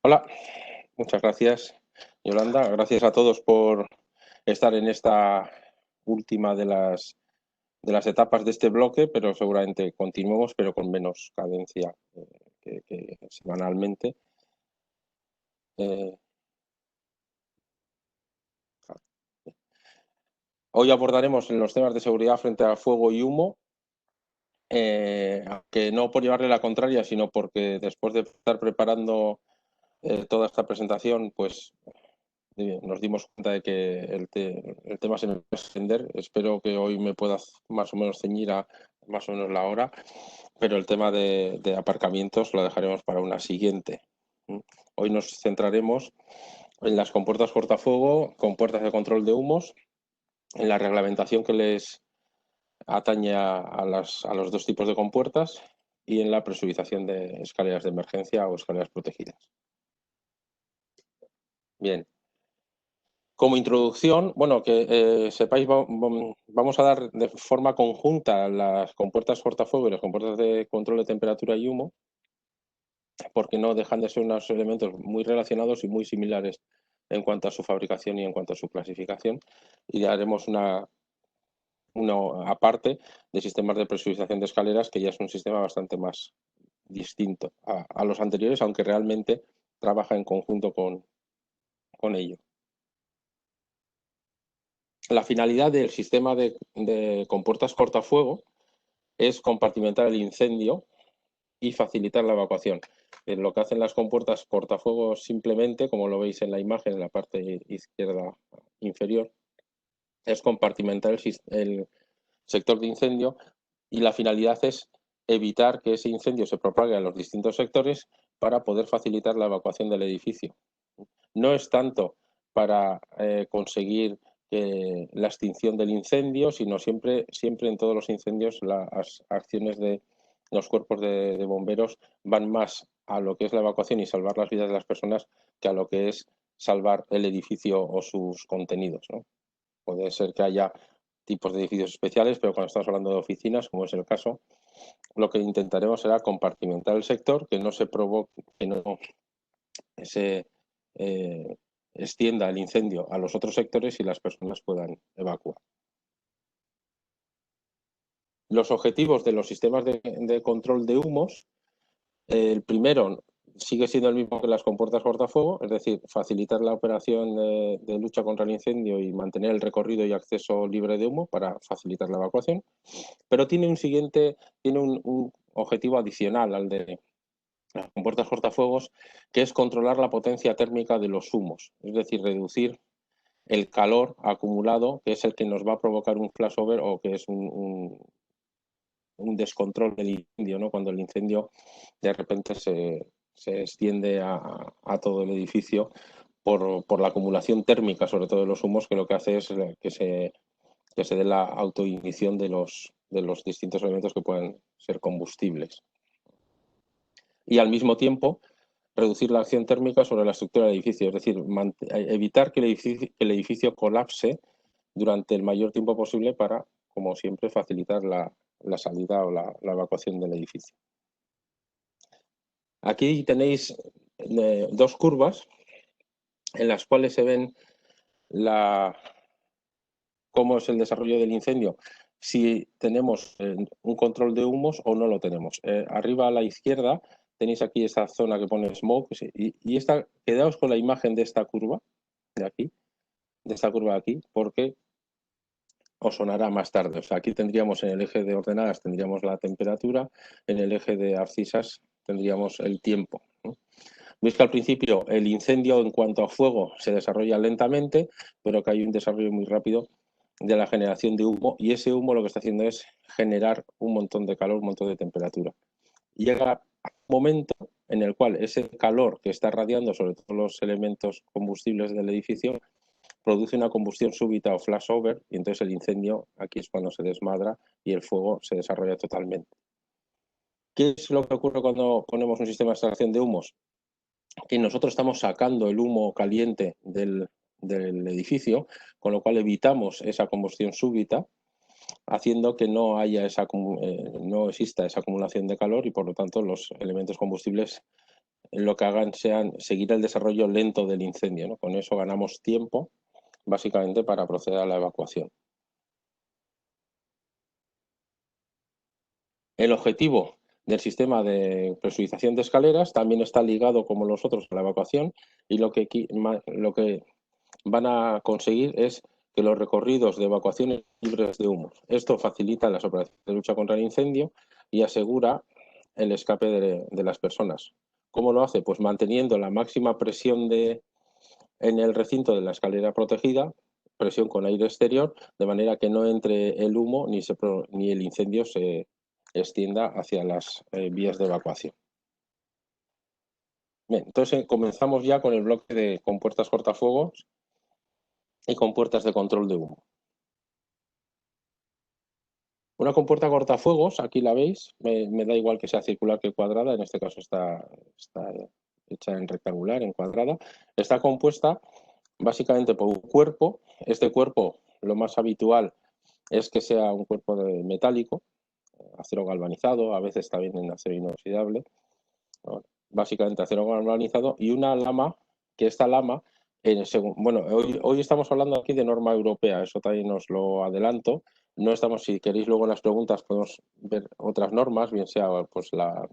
Hola, muchas gracias, Yolanda. Gracias a todos por estar en esta última de las etapas de este bloque, pero seguramente continuemos, pero con menos cadencia que semanalmente. Eh, Hoy abordaremos los temas de seguridad frente a fuego y humo, aunque no por llevarle la contraria, sino porque después de estar preparando toda esta presentación, pues nos dimos cuenta de que el tema se nos va a extender. Espero que hoy me pueda más o menos ceñir a más o menos la hora, pero el tema de aparcamientos lo dejaremos para una siguiente. Hoy nos centraremos en las compuertas cortafuego, compuertas de control de humos, en la reglamentación que les atañe a los dos tipos de compuertas y en la presurización de escaleras de emergencia o escaleras protegidas. Bien. Como introducción, bueno, que sepáis, vamos a dar de forma conjunta las compuertas cortafuego y las compuertas de control de temperatura y humo, porque no dejan de ser unos elementos muy relacionados y muy similares en cuanto a su fabricación y en cuanto a su clasificación. Y haremos una aparte de sistemas de presurización de escaleras, que ya es un sistema bastante más distinto a los anteriores, aunque realmente trabaja en conjunto con ello. La finalidad del sistema de compuertas cortafuego es compartimentar el incendio y facilitar la evacuación. Lo que hacen las compuertas cortafuego simplemente, como lo veis en la imagen en la parte izquierda inferior, es compartimentar el sector de incendio, y la finalidad es evitar que ese incendio se propague a los distintos sectores para poder facilitar la evacuación del edificio. No es tanto para conseguir la extinción del incendio, sino siempre en todos los incendios las acciones de los cuerpos de bomberos van más a lo que es la evacuación y salvar las vidas de las personas que a lo que es salvar el edificio o sus contenidos, ¿no? Puede ser que haya tipos de edificios especiales, pero cuando estamos hablando de oficinas, como es el caso, lo que intentaremos será compartimentar el sector, que no se provoque, que no se extienda el incendio a los otros sectores y las personas puedan evacuar. Los objetivos de los sistemas de control de humos, el primero sigue siendo el mismo que las compuertas cortafuego, es decir, facilitar la operación de lucha contra el incendio y mantener el recorrido y acceso libre de humo para facilitar la evacuación, pero tiene un objetivo adicional al de las compuertas cortafuegos, que es controlar la potencia térmica de los humos, es decir, reducir el calor acumulado, que es el que nos va a provocar un flashover o que es un descontrol del incendio, ¿no? Cuando el incendio de repente se extiende a todo el edificio por la acumulación térmica, sobre todo de los humos, que lo que hace es que se dé la autoignición de los distintos elementos que pueden ser combustibles. Y al mismo tiempo reducir la acción térmica sobre la estructura del edificio, es decir, evitar que el edificio colapse durante el mayor tiempo posible para, como siempre, facilitar la salida o la evacuación del edificio. Aquí tenéis dos curvas en las cuales se ven cómo es el desarrollo del incendio, si tenemos un control de humos o no lo tenemos. Arriba a la izquierda tenéis aquí esta zona que pone smoke, y quedaos con la imagen de esta curva de aquí, porque os sonará más tarde. O sea, aquí tendríamos en el eje de ordenadas tendríamos la temperatura, en el eje de abscisas tendríamos el tiempo, ¿no? Veis que al principio el incendio en cuanto a fuego se desarrolla lentamente, pero que hay un desarrollo muy rápido de la generación de humo, y ese humo lo que está haciendo es generar un montón de calor, un montón de temperatura. Llega un momento en el cual ese calor que está radiando sobre todos los elementos combustibles del edificio produce una combustión súbita o flashover, y entonces el incendio aquí es cuando se desmadra y el fuego se desarrolla totalmente. ¿Qué es lo que ocurre cuando ponemos un sistema de extracción de humos? Que nosotros estamos sacando el humo caliente del edificio, con lo cual evitamos esa combustión súbita, haciendo que no exista esa acumulación de calor, y por lo tanto los elementos combustibles lo que hagan sean seguir el desarrollo lento del incendio, ¿no? Con eso ganamos tiempo, básicamente, para proceder a la evacuación. El objetivo del sistema de presurización de escaleras también está ligado, como los otros, a la evacuación, y lo que van a conseguir es que los recorridos de evacuación libres de humos. Esto facilita las operaciones de lucha contra el incendio y asegura el escape de las personas. ¿Cómo lo hace? Pues manteniendo la máxima presión en el recinto de la escalera protegida, presión con aire exterior, de manera que no entre el humo ni el incendio se extienda hacia las vías de evacuación. Bien, entonces comenzamos ya con el bloque de compuertas cortafuegos y compuertas de control de humo. Una compuerta cortafuegos, aquí la veis, me da igual que sea circular que cuadrada, en este caso está hecha en rectangular, en cuadrada. Está compuesta básicamente por un cuerpo. Este cuerpo, lo más habitual es que sea un cuerpo metálico, acero galvanizado, a veces también en acero inoxidable, ¿no? Básicamente acero galvanizado, y una lama, que esta lama, bueno, hoy estamos hablando aquí de norma europea, eso también os lo adelanto. No estamos, si queréis luego en las preguntas podemos ver otras normas, bien sea pues la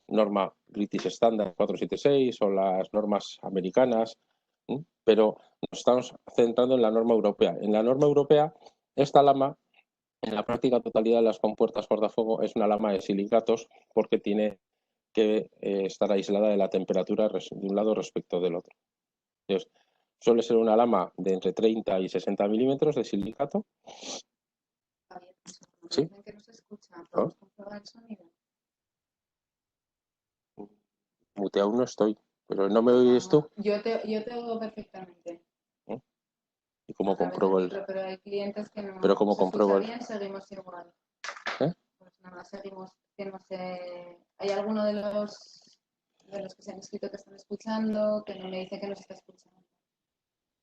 norma British Standard 476 o las normas americanas, pero nos estamos centrando en la norma europea. En la norma europea, esta lama, en la práctica totalidad de las compuertas cortafuego, es una lama de silicatos porque tiene que estar aislada de la temperatura de un lado respecto del otro. Entonces, suele ser una lama de entre 30 y 60 milímetros de silicato. ¿Sí? Que no se escucha. ¿Podemos comprobar el sonido? Muteado no estoy, pero ¿no me oyes tú? Yo te oigo perfectamente. ¿Y cómo compruebo el...? Pero hay clientes que no ¿Pero cómo se compruebo escucha bien, seguimos igual. ¿Eh? Pues nada, seguimos, que no sé... Hay alguno de los que se han escrito que están escuchando, que no me dice que no se está escuchando.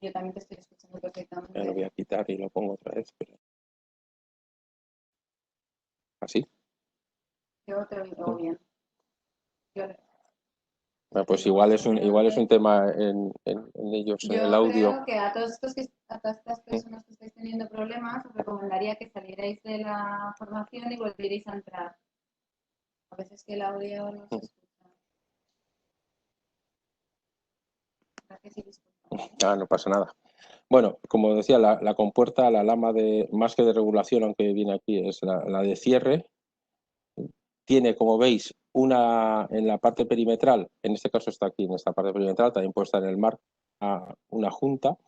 Yo también te estoy escuchando perfectamente. Lo voy a quitar y lo pongo otra vez. Pero... ¿Así? Yo te oigo bien. Bueno, pues igual es un tema en ellos, en el audio. Yo creo que a todas estas personas que estáis teniendo problemas, os recomendaría que salierais de la formación y volvierais a entrar. A veces que el audio no se escucha. No pasa nada. Bueno, como decía, la compuerta, la lama más que de regulación, aunque viene aquí, es la de cierre. Tiene, como veis, una en la parte perimetral, en este caso está aquí en esta parte perimetral, también puede estar en el marco, una junta.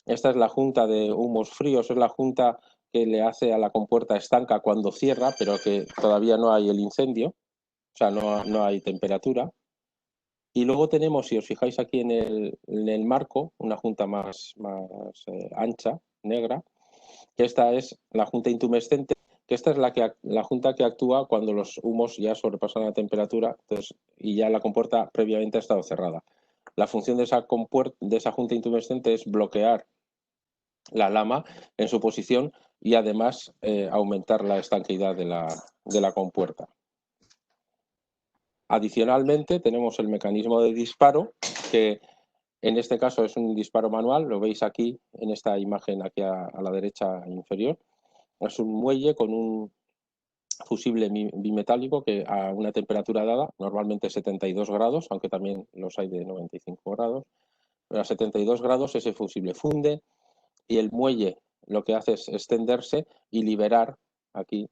Esta es la junta de humos fríos, es la junta que le hace a la compuerta estanca cuando cierra, pero que todavía no hay el incendio, o sea, no hay temperatura. Y luego tenemos, si os fijáis aquí en el marco, una junta más ancha, negra, que esta es la junta intumescente, que esta es la junta que actúa cuando los humos ya sobrepasan la temperatura, entonces, y ya la compuerta previamente ha estado cerrada. La función de esa junta intumescente es bloquear la lama en su posición y además aumentar la estanqueidad de la compuerta. Adicionalmente tenemos el mecanismo de disparo, que en este caso es un disparo manual, lo veis aquí en esta imagen aquí a la derecha inferior. Es un muelle con un fusible bimetálico que a una temperatura dada, normalmente 72 grados, aunque también los hay de 95 grados, pero a 72 grados ese fusible funde y el muelle lo que hace es extenderse y liberar, aquí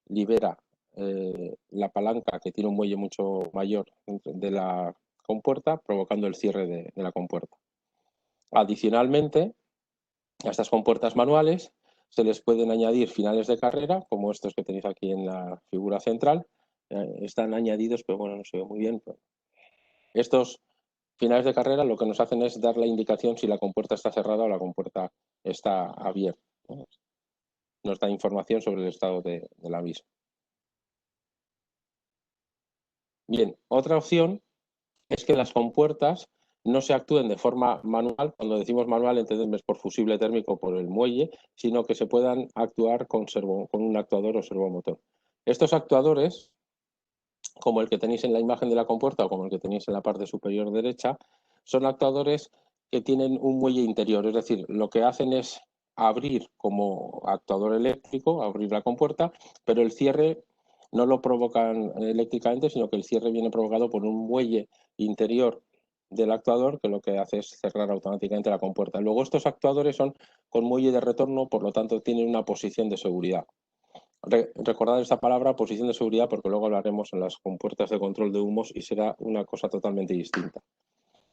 libera la palanca, que tiene un muelle mucho mayor de la compuerta, provocando el cierre de la compuerta. Adicionalmente, a estas compuertas manuales se les pueden añadir finales de carrera, como estos que tenéis aquí en la figura central. Están añadidos, pero bueno, no se ve muy bien. Estos finales de carrera lo que nos hacen es dar la indicación si la compuerta está cerrada o la compuerta está abierta. Nos da información sobre el estado del aviso. Bien, otra opción es que las compuertas no se actúen de forma manual. Cuando decimos manual entendemos por fusible térmico por el muelle, sino que se puedan actuar con un actuador o servomotor. Estos actuadores como el que tenéis en la imagen de la compuerta o como el que tenéis en la parte superior derecha, son actuadores que tienen un muelle interior, es decir, lo que hacen es abrir como actuador eléctrico, abrir la compuerta, pero el cierre no lo provocan eléctricamente, sino que el cierre viene provocado por un muelle interior del actuador que lo que hace es cerrar automáticamente la compuerta. Luego estos actuadores son con muelle de retorno, por lo tanto tienen una posición de seguridad. Recordad esta palabra, posición de seguridad, porque luego hablaremos en las compuertas de control de humos y será una cosa totalmente distinta.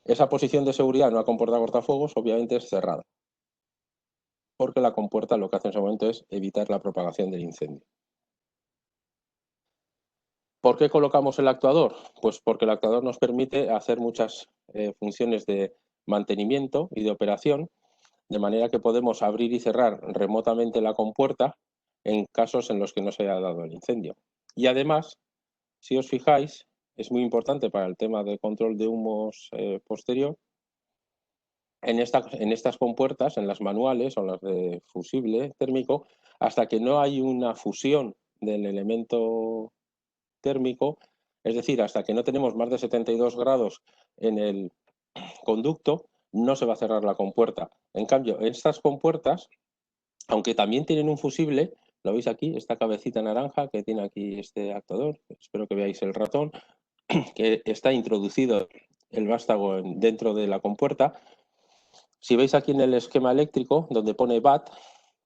Esa posición de seguridad en una compuerta cortafuegos obviamente es cerrada, porque la compuerta lo que hace en ese momento es evitar la propagación del incendio. ¿Por qué colocamos el actuador? Pues porque el actuador nos permite hacer muchas funciones de mantenimiento y de operación, de manera que podemos abrir y cerrar remotamente la compuerta en casos en los que no se haya dado el incendio. Y además, si os fijáis, es muy importante para el tema de control de humos posterior, en estas compuertas, en las manuales o las de fusible térmico, hasta que no hay una fusión del elemento térmico, es decir, hasta que no tenemos más de 72 grados en el conducto, no se va a cerrar la compuerta. En cambio, estas compuertas, aunque también tienen un fusible, lo veis aquí, esta cabecita naranja que tiene aquí este actuador, espero que veáis el ratón, que está introducido el vástago dentro de la compuerta. Si veis aquí en el esquema eléctrico, donde pone BAT,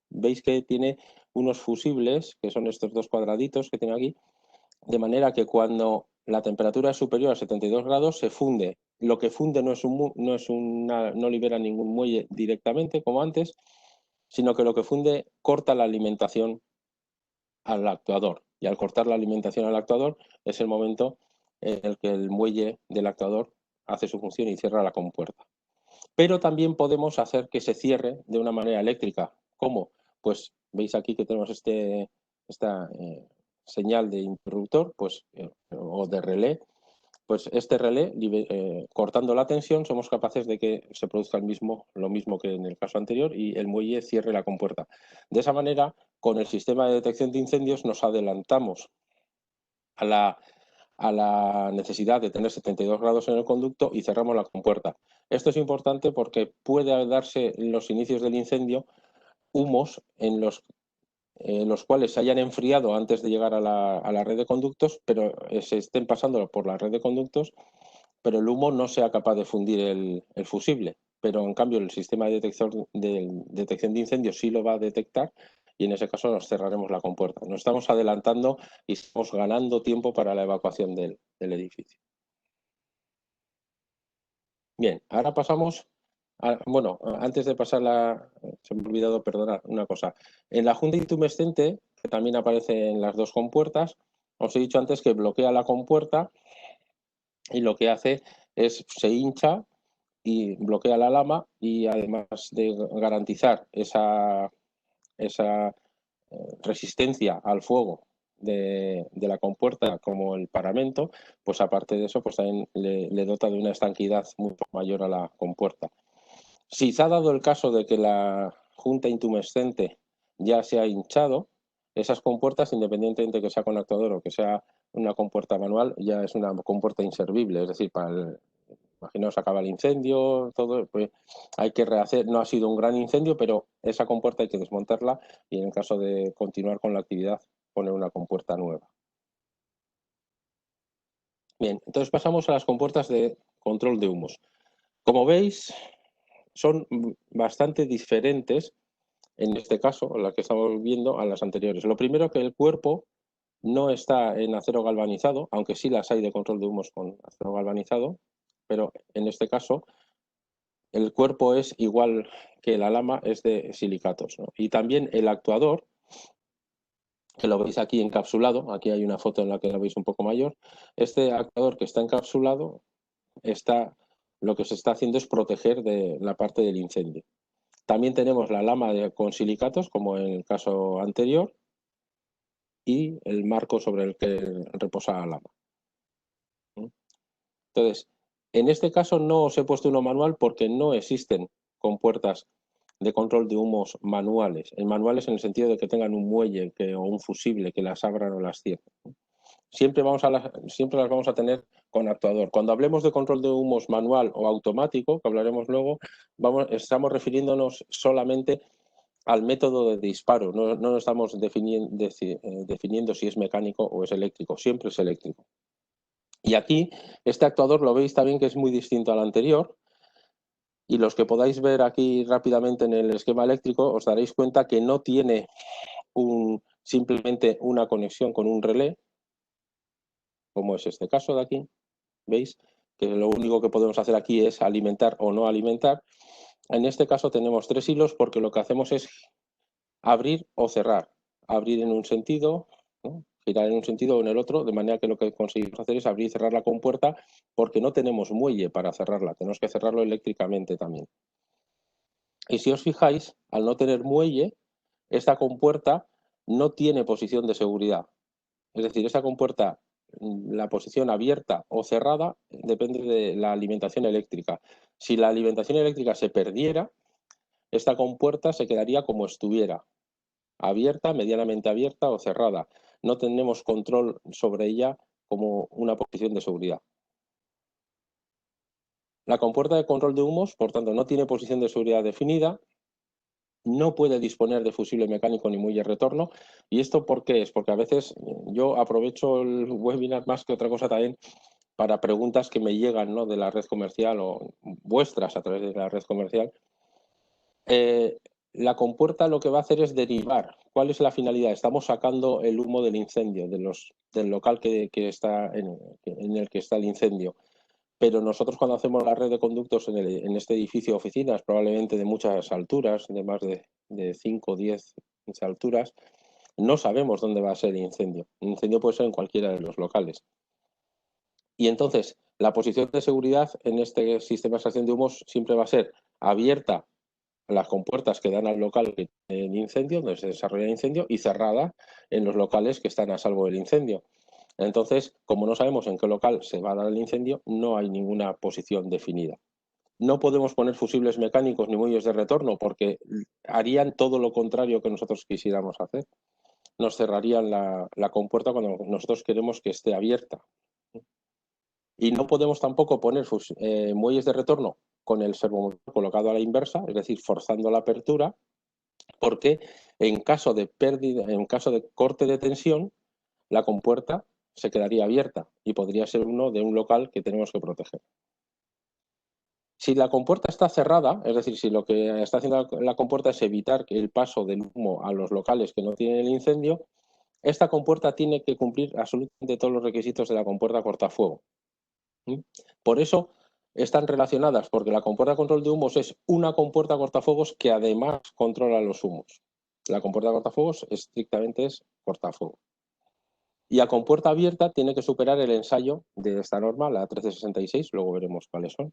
veis que tiene unos fusibles, que son estos dos cuadraditos que tiene aquí, de manera que cuando la temperatura es superior a 72 grados se funde. Lo que funde no libera ningún muelle directamente, como antes, sino que lo que funde corta la alimentación al actuador. Y al cortar la alimentación al actuador es el momento en el que el muelle del actuador hace su función y cierra la compuerta. Pero también podemos hacer que se cierre de una manera eléctrica. ¿Cómo? Pues veis aquí que tenemos esta señal de interruptor o de relé. Pues este relé, cortando la tensión, somos capaces de que se produzca lo mismo que en el caso anterior y el muelle cierre la compuerta. De esa manera, con el sistema de detección de incendios nos adelantamos a la necesidad de tener 72 grados en el conducto y cerramos la compuerta. Esto es importante porque puede darse en los inicios del incendio humos en los cuales se hayan enfriado antes de llegar a la red de conductos, pero se estén pasando por la red de conductos, pero el humo no sea capaz de fundir el fusible. Pero en cambio el sistema de detección de incendios sí lo va a detectar y en ese caso nos cerraremos la compuerta. Nos estamos adelantando y estamos ganando tiempo para la evacuación del edificio. Bien, ahora pasamos bueno, antes de pasar se me ha olvidado, perdonar, una cosa. En la junta intumescente, que también aparece en las dos compuertas, os he dicho antes que bloquea la compuerta y lo que hace es se hincha y bloquea la lama y además de garantizar esa resistencia al fuego de la compuerta como el paramento, pues aparte de eso, pues también le dota de una estanquidad mucho mayor a la compuerta. Si se ha dado el caso de que la junta intumescente ya se ha hinchado, esas compuertas, independientemente de que sea con actuador o que sea una compuerta manual, ya es una compuerta inservible, es decir, imaginaos, acaba el incendio, todo, pues hay que rehacer, no ha sido un gran incendio, pero esa compuerta hay que desmontarla y en el caso de continuar con la actividad, poner una compuerta nueva. Bien, entonces pasamos a las compuertas de control de humos. Como veis, son bastante diferentes, en este caso, la que estamos viendo, a las anteriores. Lo primero, que el cuerpo no está en acero galvanizado, aunque sí las hay de control de humos con acero galvanizado, pero en este caso el cuerpo es igual que la lama, es de silicatos, ¿no? Y también el actuador, que lo veis aquí encapsulado, aquí hay una foto en la que lo veis un poco mayor, este actuador que está encapsulado, lo que se está haciendo es proteger de la parte del incendio. También tenemos la lama con silicatos, como en el caso anterior, y el marco sobre el que reposa la lama. Entonces, en este caso no os he puesto uno manual porque no existen compuertas de control de humos manuales. En manuales en el sentido de que tengan un muelle o un fusible que las abran o las cierren. siempre las vamos a tener con actuador. Cuando hablemos de control de humos manual o automático, que hablaremos luego, estamos refiriéndonos solamente al método de disparo, no estamos definiendo si es mecánico o es eléctrico, siempre es eléctrico. Y aquí, este actuador lo veis también que es muy distinto al anterior, y los que podáis ver aquí rápidamente en el esquema eléctrico os daréis cuenta que no tiene simplemente una conexión con un relé, como es este caso de aquí, ¿veis? Que lo único que podemos hacer aquí es alimentar o no alimentar. En este caso tenemos 3 hilos porque lo que hacemos es abrir o cerrar. Abrir en un sentido, ¿no? Girar en un sentido o en el otro, de manera que lo que conseguimos hacer es abrir y cerrar la compuerta porque no tenemos muelle para cerrarla, tenemos que cerrarlo eléctricamente también. Y si os fijáis, al no tener muelle, esta compuerta no tiene posición de seguridad. Es decir, esta compuerta, la posición abierta o cerrada, depende de la alimentación eléctrica. Si la alimentación eléctrica se perdiera, esta compuerta se quedaría como estuviera, abierta, medianamente abierta o cerrada. No tenemos control sobre ella como una posición de seguridad. La compuerta de control de humos, por tanto, no tiene posición de seguridad definida, no puede disponer de fusible mecánico ni muelle retorno. ¿Y esto por qué es? Porque a veces yo aprovecho el webinar más que otra cosa también para preguntas que me llegan, ¿no?, de la red comercial o vuestras a través de la red comercial. La compuerta lo que va a hacer es derivar. ¿Cuál es la finalidad? Estamos sacando el humo del incendio, del local que está en el que está el incendio. Pero nosotros cuando hacemos la red de conductos en este edificio de oficinas, probablemente de muchas alturas, de más de 5, 10, 15 alturas, no sabemos dónde va a ser el incendio. El incendio puede ser en cualquiera de los locales. Y entonces, la posición de seguridad en este sistema de extracción de humos siempre va a ser abierta a las compuertas que dan al local en incendio, donde se desarrolla el incendio, y cerrada en los locales que están a salvo del incendio. Entonces, como no sabemos en qué local se va a dar el incendio, no hay ninguna posición definida. No podemos poner fusibles mecánicos ni muelles de retorno porque harían todo lo contrario que nosotros quisiéramos hacer. Nos cerrarían la compuerta cuando nosotros queremos que esté abierta. Y no podemos tampoco poner muelles de retorno con el servomotor colocado a la inversa, es decir, forzando la apertura, porque en caso de pérdida, en caso de corte de tensión, la compuerta se quedaría abierta y podría ser uno de un local que tenemos que proteger. Si la compuerta está cerrada, es decir, si lo que está haciendo la compuerta es evitar el paso del humo a los locales que no tienen el incendio, esta compuerta tiene que cumplir absolutamente todos los requisitos de la compuerta cortafuego. Por eso están relacionadas, porque la compuerta de control de humos es una compuerta cortafuegos que además controla los humos. La compuerta cortafuegos estrictamente es cortafuego. Y a compuerta abierta tiene que superar el ensayo de esta norma, la 1366, luego veremos cuáles son,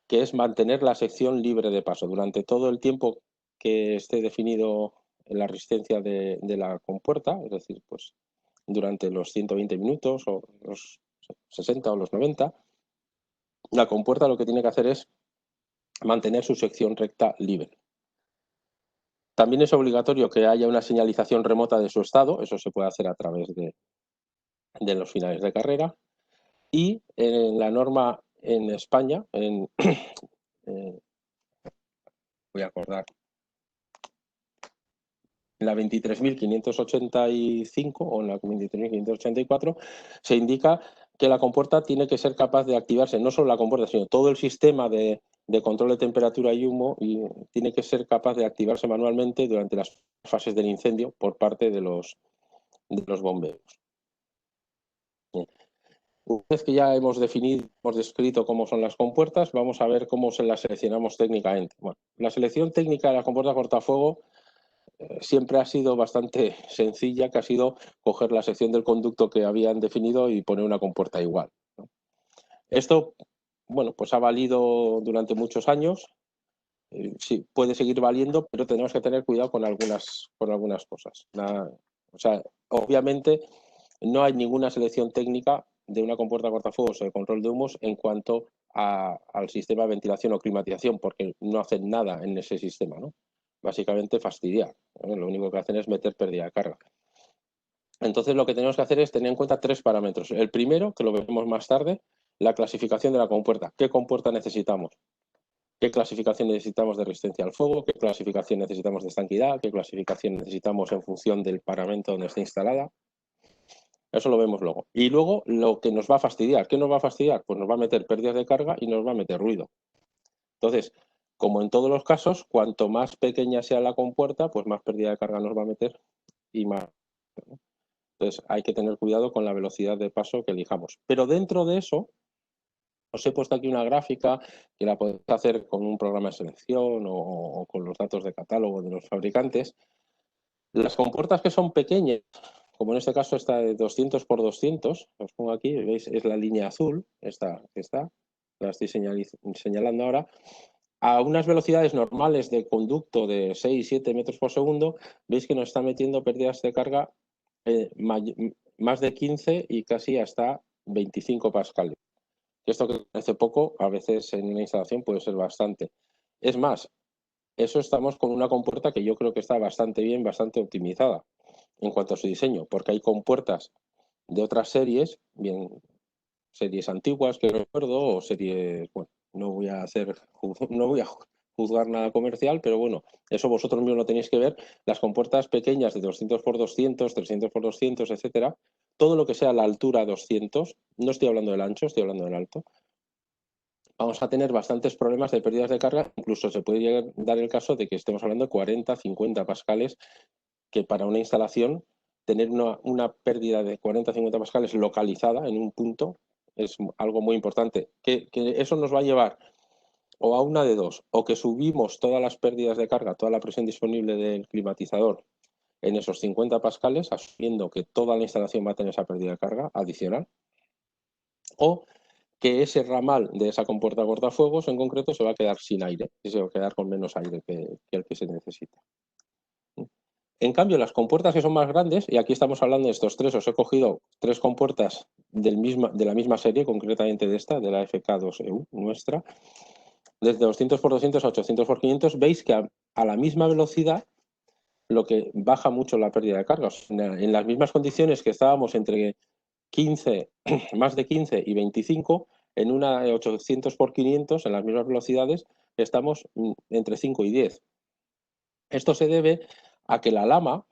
que es mantener la sección libre de paso durante todo el tiempo que esté definido en la resistencia de la compuerta, es decir, pues durante los 120 minutos o los 60 o los 90, la compuerta lo que tiene que hacer es mantener su sección recta libre. También es obligatorio que haya una señalización remota de su estado, eso se puede hacer a través de los finales de carrera, y en la norma en España, voy a acordar, en la 23.585 o en la 23.584 se indica que la compuerta tiene que ser capaz de activarse, no solo la compuerta, sino todo el sistema de control de temperatura y humo, y tiene que ser capaz de activarse manualmente durante las fases del incendio por parte de los bomberos. Una vez que ya hemos descrito cómo son las compuertas, vamos a ver cómo se las seleccionamos técnicamente. Bueno, la selección técnica de la compuerta cortafuego siempre ha sido bastante sencilla, que ha sido coger la sección del conducto que habían definido y poner una compuerta igual, ¿no? Esto, bueno, pues ha valido durante muchos años. Sí, puede seguir valiendo, pero tenemos que tener cuidado con algunas cosas. O sea, obviamente no hay ninguna selección técnica de una compuerta cortafuegos o de control de humos en cuanto al sistema de ventilación o climatización, porque no hacen nada en ese sistema, ¿no? Básicamente fastidiar, ¿no? Lo único que hacen es meter pérdida de carga. Entonces lo que tenemos que hacer es tener en cuenta 3 parámetros. El primero, que lo veremos más tarde, la clasificación de la compuerta. ¿Qué compuerta necesitamos? ¿Qué clasificación necesitamos de resistencia al fuego? ¿Qué clasificación necesitamos de estanquidad? ¿Qué clasificación necesitamos en función del paramento donde esté instalada? Eso lo vemos luego. Y luego lo que nos va a fastidiar. ¿Qué nos va a fastidiar? Pues nos va a meter pérdidas de carga y nos va a meter ruido. Entonces, como en todos los casos, cuanto más pequeña sea la compuerta, pues más pérdida de carga nos va a meter y más. Entonces, hay que tener cuidado con la velocidad de paso que elijamos. Pero dentro de eso, os he puesto aquí una gráfica que la podéis hacer con un programa de selección o con los datos de catálogo de los fabricantes. Las compuertas que son pequeñas, como en este caso esta de 200 por 200, os pongo aquí, veis, es la línea azul, esta que está, la estoy señalando ahora, a unas velocidades normales de conducto de 6-7 metros por segundo, veis que nos está metiendo pérdidas de carga más de 15 y casi hasta 25 pascales. Esto que parece poco, a veces en una instalación puede ser bastante. Es más, eso estamos con una compuerta que yo creo que está bastante bien, bastante optimizada en cuanto a su diseño, porque hay compuertas de otras series, bien series antiguas que recuerdo, o series, bueno, no voy a juzgar nada comercial, pero bueno, eso vosotros mismos lo tenéis que ver. Las compuertas pequeñas de 200 por 200, 300 por 200, etcétera, todo lo que sea la altura 200, no estoy hablando del ancho, estoy hablando del alto, vamos a tener bastantes problemas de pérdidas de carga. Incluso se puede llegar a dar el caso de que estemos hablando de 40, 50 pascales, que para una instalación tener una pérdida de 40, 50 pascales localizada en un punto es algo muy importante. Que eso nos va a llevar o a una de dos, o que subimos todas las pérdidas de carga, toda la presión disponible del climatizador en esos 50 pascales, asumiendo que toda la instalación va a tener esa pérdida de carga adicional, o que ese ramal de esa compuerta cortafuegos en concreto se va a quedar sin aire, y se va a quedar con menos aire que el que se necesita. En cambio, las compuertas que son más grandes, y aquí estamos hablando de estos tres, os he cogido 3 compuertas de la misma serie, concretamente de esta, de la FK2EU nuestra, desde 200 por 200 a 800 por 500, veis que a la misma velocidad lo que baja mucho la pérdida de carga. En las mismas condiciones que estábamos entre 15, más de 15 y 25, en una 800 por 500, en las mismas velocidades, estamos entre 5 y 10. Esto se debe a que la lama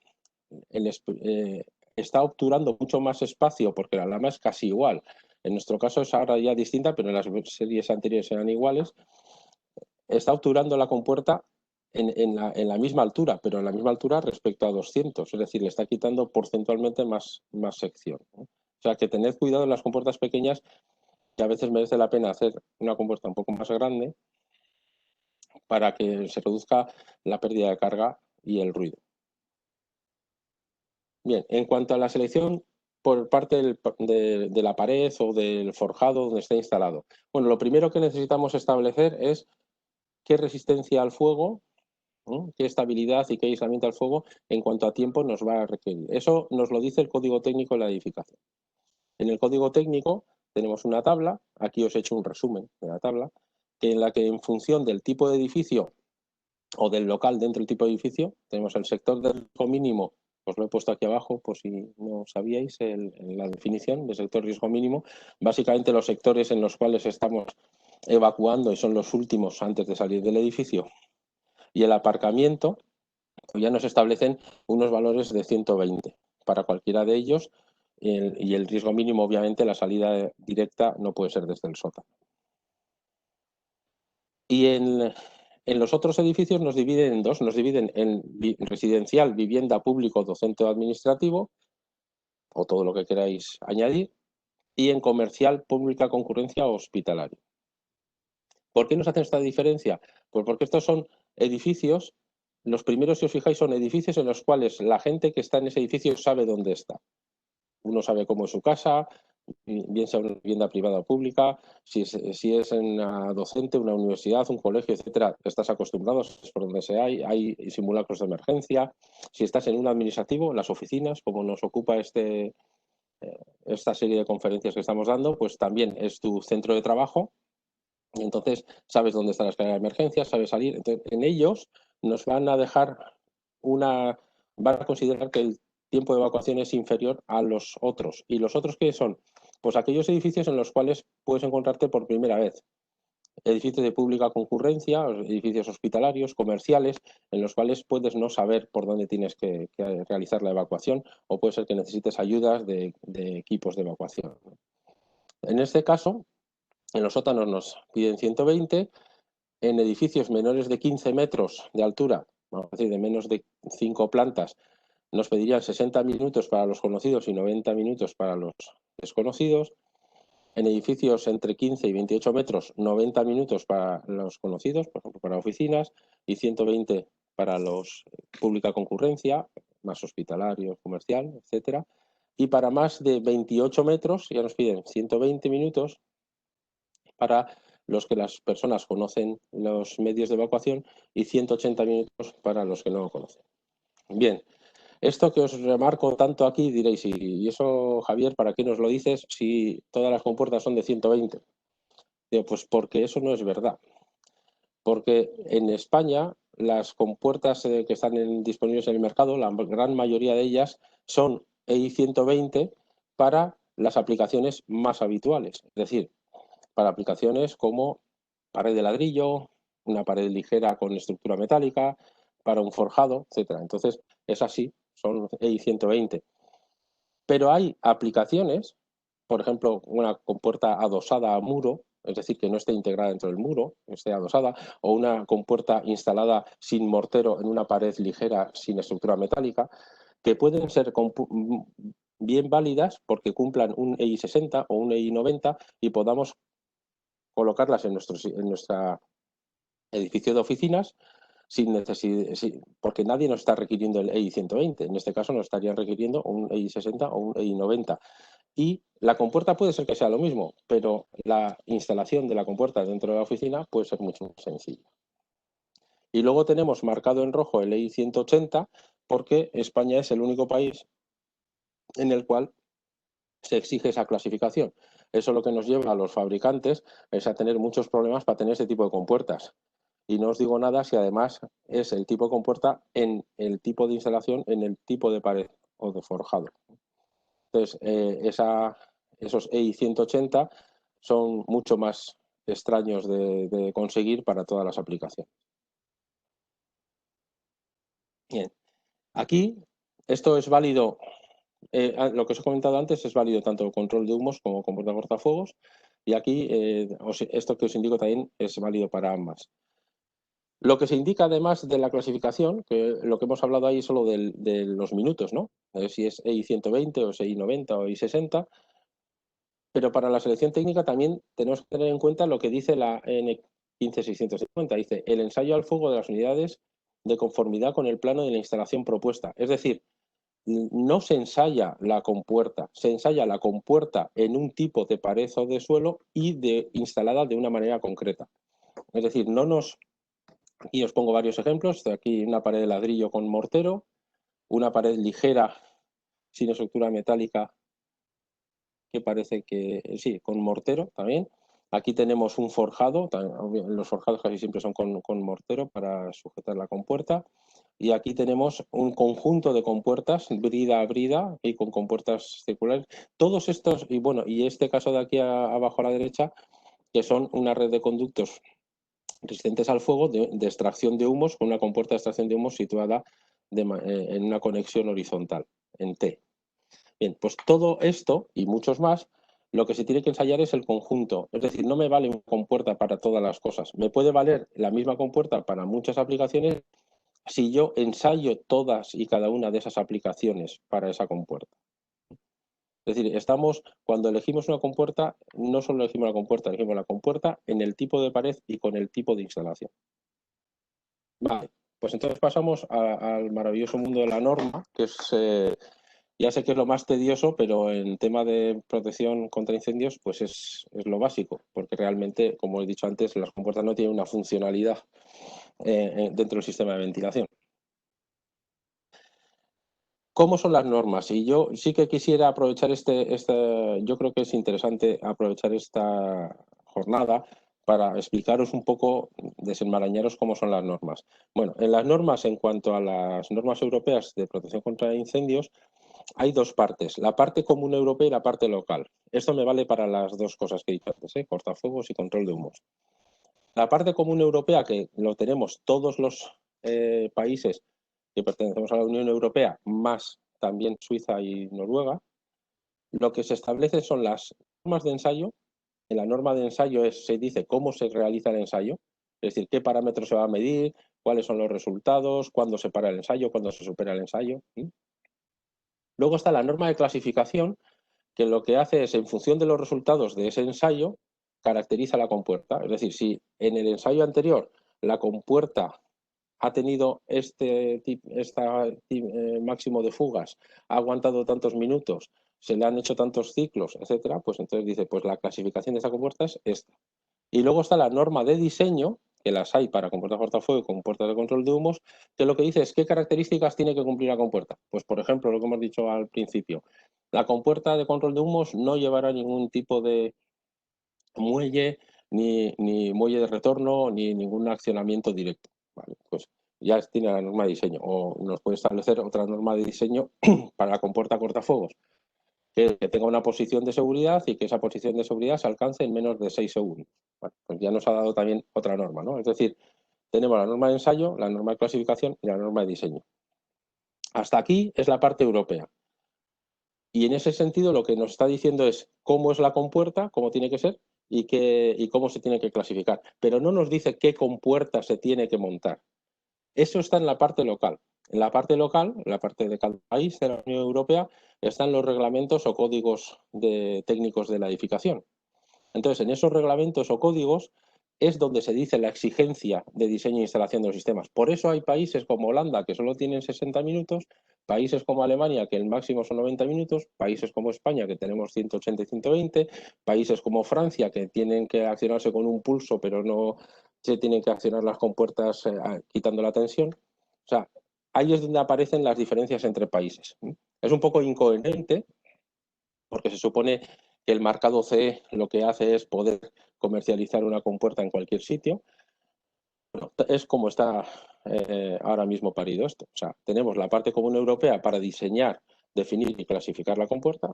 está obturando mucho más espacio porque la lama es casi igual. En nuestro caso es ahora ya distinta, pero en las series anteriores eran iguales. Está obturando la compuerta en la misma altura, pero en la misma altura respecto a 200, es decir, le está quitando porcentualmente más sección, ¿no? O sea que tened cuidado en las compuertas pequeñas, que a veces merece la pena hacer una compuerta un poco más grande para que se reduzca la pérdida de carga y el ruido. Bien, en cuanto a la selección por parte de la pared o del forjado donde esté instalado. Bueno, lo primero que necesitamos establecer es qué resistencia al fuego, ¿no?, qué estabilidad y qué aislamiento al fuego en cuanto a tiempo nos va a requerir. Eso nos lo dice el código técnico de la edificación. En el código técnico tenemos una tabla, aquí os he hecho un resumen de la tabla, en la que en función del tipo de edificio o del local dentro del tipo de edificio, tenemos el sector de riesgo mínimo, os lo he puesto aquí abajo por si no sabíais la definición de sector de riesgo mínimo, básicamente los sectores en los cuales estamos evacuando y son los últimos antes de salir del edificio, y el aparcamiento, ya nos establecen unos valores de 120 para cualquiera de ellos, y el riesgo mínimo, obviamente, la salida directa no puede ser desde el sótano. Y en los otros edificios nos dividen en dos, nos dividen en residencial, vivienda, público, docente o administrativo, o todo lo que queráis añadir, y en comercial, pública, concurrencia o hospitalario. ¿Por qué nos hacen esta diferencia? Pues porque estos son edificios, los primeros, si os fijáis, son edificios en los cuales la gente que está en ese edificio sabe dónde está. Uno sabe cómo es su casa, bien sea una vivienda privada o pública, si es en una docente, una universidad, un colegio, etcétera, estás acostumbrado, es por donde hay simulacros de emergencia. Si estás en un administrativo, las oficinas, como nos ocupa esta serie de conferencias que estamos dando, pues también es tu centro de trabajo. Y entonces sabes dónde está la escalera de emergencia, sabes salir. Entonces, en ellos nos van a dejar van a considerar que tiempo de evacuación es inferior a los otros. ¿Y los otros qué son? Pues aquellos edificios en los cuales puedes encontrarte por primera vez. Edificios de pública concurrencia, edificios hospitalarios, comerciales, en los cuales puedes no saber por dónde tienes que realizar la evacuación, o puede ser que necesites ayudas de equipos de evacuación. En este caso, en los sótanos nos piden 120, en edificios menores de 15 metros de altura, vamos a decir de menos de 5 plantas, nos pedirían 60 minutos para los conocidos y 90 minutos para los desconocidos. En edificios entre 15 y 28 metros, 90 minutos para los conocidos, por ejemplo, para oficinas, y 120 para los pública concurrencia, más hospitalario, comercial, etcétera. Y para más de 28 metros ya nos piden 120 minutos para los que las personas conocen los medios de evacuación y 180 minutos para los que no lo conocen. Bien, esto que os remarco tanto aquí, diréis, ¿y eso, Javier, para qué nos lo dices si todas las compuertas son de 120? Digo, pues porque eso no es verdad. Porque en España las compuertas que están disponibles en el mercado, la gran mayoría de ellas son EI 120 para las aplicaciones más habituales. Es decir, para aplicaciones como pared de ladrillo, una pared ligera con estructura metálica, para un forjado, etc. Entonces, es así, son EI 120. Pero hay aplicaciones, por ejemplo, una compuerta adosada a muro, es decir, que no esté integrada dentro del muro, esté adosada, o una compuerta instalada sin mortero en una pared ligera sin estructura metálica, que pueden ser bien válidas porque cumplan un EI 60 o un EI 90 y podamos colocarlas en nuestro edificio de oficinas sin necesidad, porque nadie nos está requiriendo el EI 120. En este caso nos estarían requiriendo un EI 60 o un EI 90. Y la compuerta puede ser que sea lo mismo, pero la instalación de la compuerta dentro de la oficina puede ser mucho más sencilla. Y luego tenemos marcado en rojo el EI 180 porque España es el único país en el cual se exige esa clasificación. Eso lo que nos lleva a los fabricantes es a tener muchos problemas para tener ese tipo de compuertas. Y no os digo nada si además es el tipo de compuerta en el tipo de instalación, en el tipo de pared o de forjado. Entonces, esos EI 180 son mucho más extraños de conseguir para todas las aplicaciones. Bien, aquí esto es válido, lo que os he comentado antes es válido tanto control de humos como compuerta cortafuegos, y aquí esto que os indico también es válido para ambas. Lo que se indica además de la clasificación, que lo que hemos hablado ahí es solo de los minutos, ¿no? Si es EI 120 o es EI 90 o EI 60, pero para la selección técnica también tenemos que tener en cuenta lo que dice la N 15650. Dice, el ensayo al fuego de las unidades de conformidad con el plano de la instalación propuesta. Es decir, no se ensaya la compuerta, se ensaya la compuerta en un tipo de pared o de suelo y instalada de una manera concreta. Es decir, no nos... Y os pongo varios ejemplos. Aquí una pared de ladrillo con mortero, una pared ligera sin estructura metálica que parece que sí, con mortero también. Aquí tenemos un forjado, los forjados casi siempre son con mortero para sujetar la compuerta. Y aquí tenemos un conjunto de compuertas, brida a brida, y con compuertas circulares. Todos estos, y bueno, y este caso de aquí abajo a la derecha, que son una red de conductos resistentes al fuego de extracción de humos, con una compuerta de extracción de humos situada en una conexión horizontal, en T. Bien, pues todo esto y muchos más, lo que se tiene que ensayar es el conjunto. Es decir, no me vale una compuerta para todas las cosas. Me puede valer la misma compuerta para muchas aplicaciones si yo ensayo todas y cada una de esas aplicaciones para esa compuerta. Es decir, cuando elegimos una compuerta, no solo elegimos la compuerta en el tipo de pared y con el tipo de instalación. Vale, pues entonces pasamos al maravilloso mundo de la norma, que es... ya sé que es lo más tedioso, pero en tema de protección contra incendios, pues es lo básico, porque realmente, como he dicho antes, las compuertas no tienen una funcionalidad dentro del sistema de ventilación. ¿Cómo son las normas? Y yo sí que quisiera aprovechar yo creo que es interesante aprovechar esta jornada para explicaros un poco, desenmarañaros cómo son las normas. Bueno, en las normas, en cuanto a las normas europeas de protección contra incendios, hay dos partes, la parte común europea y la parte local. Esto me vale para las dos cosas que he dicho antes, cortafuegos y control de humos. La parte común europea, que lo tenemos todos los países que pertenecemos a la Unión Europea, más también Suiza y Noruega, lo que se establece son las normas de ensayo. En la norma de ensayo se dice cómo se realiza el ensayo, es decir, qué parámetros se va a medir, cuáles son los resultados, cuándo se para el ensayo, cuándo se supera el ensayo. Luego está la norma de clasificación, que lo que hace es, en función de los resultados de ese ensayo, caracteriza la compuerta. Es decir, si en el ensayo anterior la compuerta ha tenido este máximo de fugas, ha aguantado tantos minutos, se le han hecho tantos ciclos, etcétera, pues entonces dice, pues la clasificación de esa compuerta es esta. Y luego está la norma de diseño, que las hay para compuertas cortafuegos y compuertas de control de humos, que lo que dice es qué características tiene que cumplir la compuerta. Pues, por ejemplo, lo que hemos dicho al principio, la compuerta de control de humos no llevará ningún tipo de muelle, ni muelle de retorno, ni ningún accionamiento directo. Vale, pues ya tiene la norma de diseño. O nos puede establecer otra norma de diseño para la compuerta cortafuegos, que tenga una posición de seguridad y que esa posición de seguridad se alcance en menos de 6 segundos. Bueno, pues ya nos ha dado también otra norma, ¿no? Es decir, tenemos la norma de ensayo, la norma de clasificación y la norma de diseño. Hasta aquí es la parte europea. Y en ese sentido lo que nos está diciendo es cómo es la compuerta, cómo tiene que ser y cómo se tiene que clasificar. Pero no nos dice qué compuerta se tiene que montar. Eso está en la parte local. En la parte local, en la parte de cada país de la Unión Europea, están los reglamentos o códigos técnicos de la edificación. Entonces, en esos reglamentos o códigos es donde se dice la exigencia de diseño e instalación de los sistemas. Por eso hay países como Holanda que solo tienen 60 minutos, países como Alemania que el máximo son 90 minutos, países como España que tenemos 180 y 120, países como Francia que tienen que accionarse con un pulso pero no se tienen que accionar las compuertas quitando la tensión. O sea, ahí es donde aparecen las diferencias entre países. Es un poco incoherente porque se supone que el marcado CE lo que hace es poder comercializar una compuerta en cualquier sitio. Bueno, es como está ahora mismo parido esto. O sea, tenemos la parte común europea para diseñar, definir y clasificar la compuerta,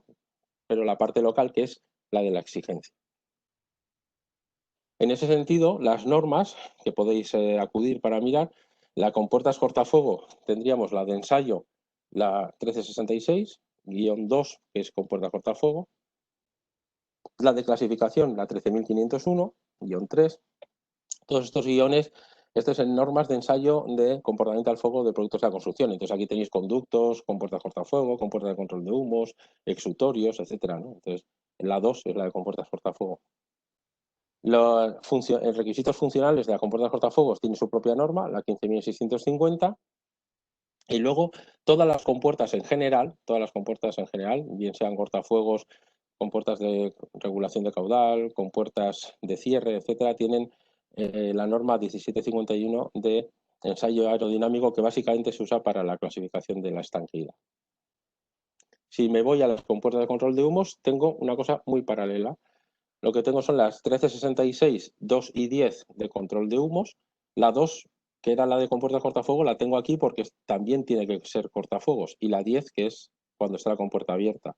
pero la parte local que es la de la exigencia. En ese sentido, las normas que podéis acudir para mirar, la compuertas cortafuego tendríamos la de ensayo, la 1366-2, que es compuerta cortafuego, la de clasificación, la 13.501-3. Todos estos guiones, esto es en normas de ensayo de comportamiento al fuego de productos de la construcción. Entonces aquí tenéis conductos, compuertas cortafuego, compuertas de control de humos, exutorios, etcétera, ¿no? Entonces, la 2 es la de compuertas cortafuego. Los requisitos funcionales de la compuerta cortafuegos tiene su propia norma, la 15.650. Y luego todas las compuertas en general, bien sean cortafuegos, compuertas de regulación de caudal, compuertas de cierre, etcétera, tienen la norma 1751 de ensayo aerodinámico que básicamente se usa para la clasificación de la estanqueidad. Si me voy a las compuertas de control de humos, tengo una cosa muy paralela. Lo que tengo son las 1366, 2 y 10 de control de humos. La 2, que era la de compuerta cortafuego, la tengo aquí porque también tiene que ser cortafuegos. Y la 10, que es cuando está la compuerta abierta.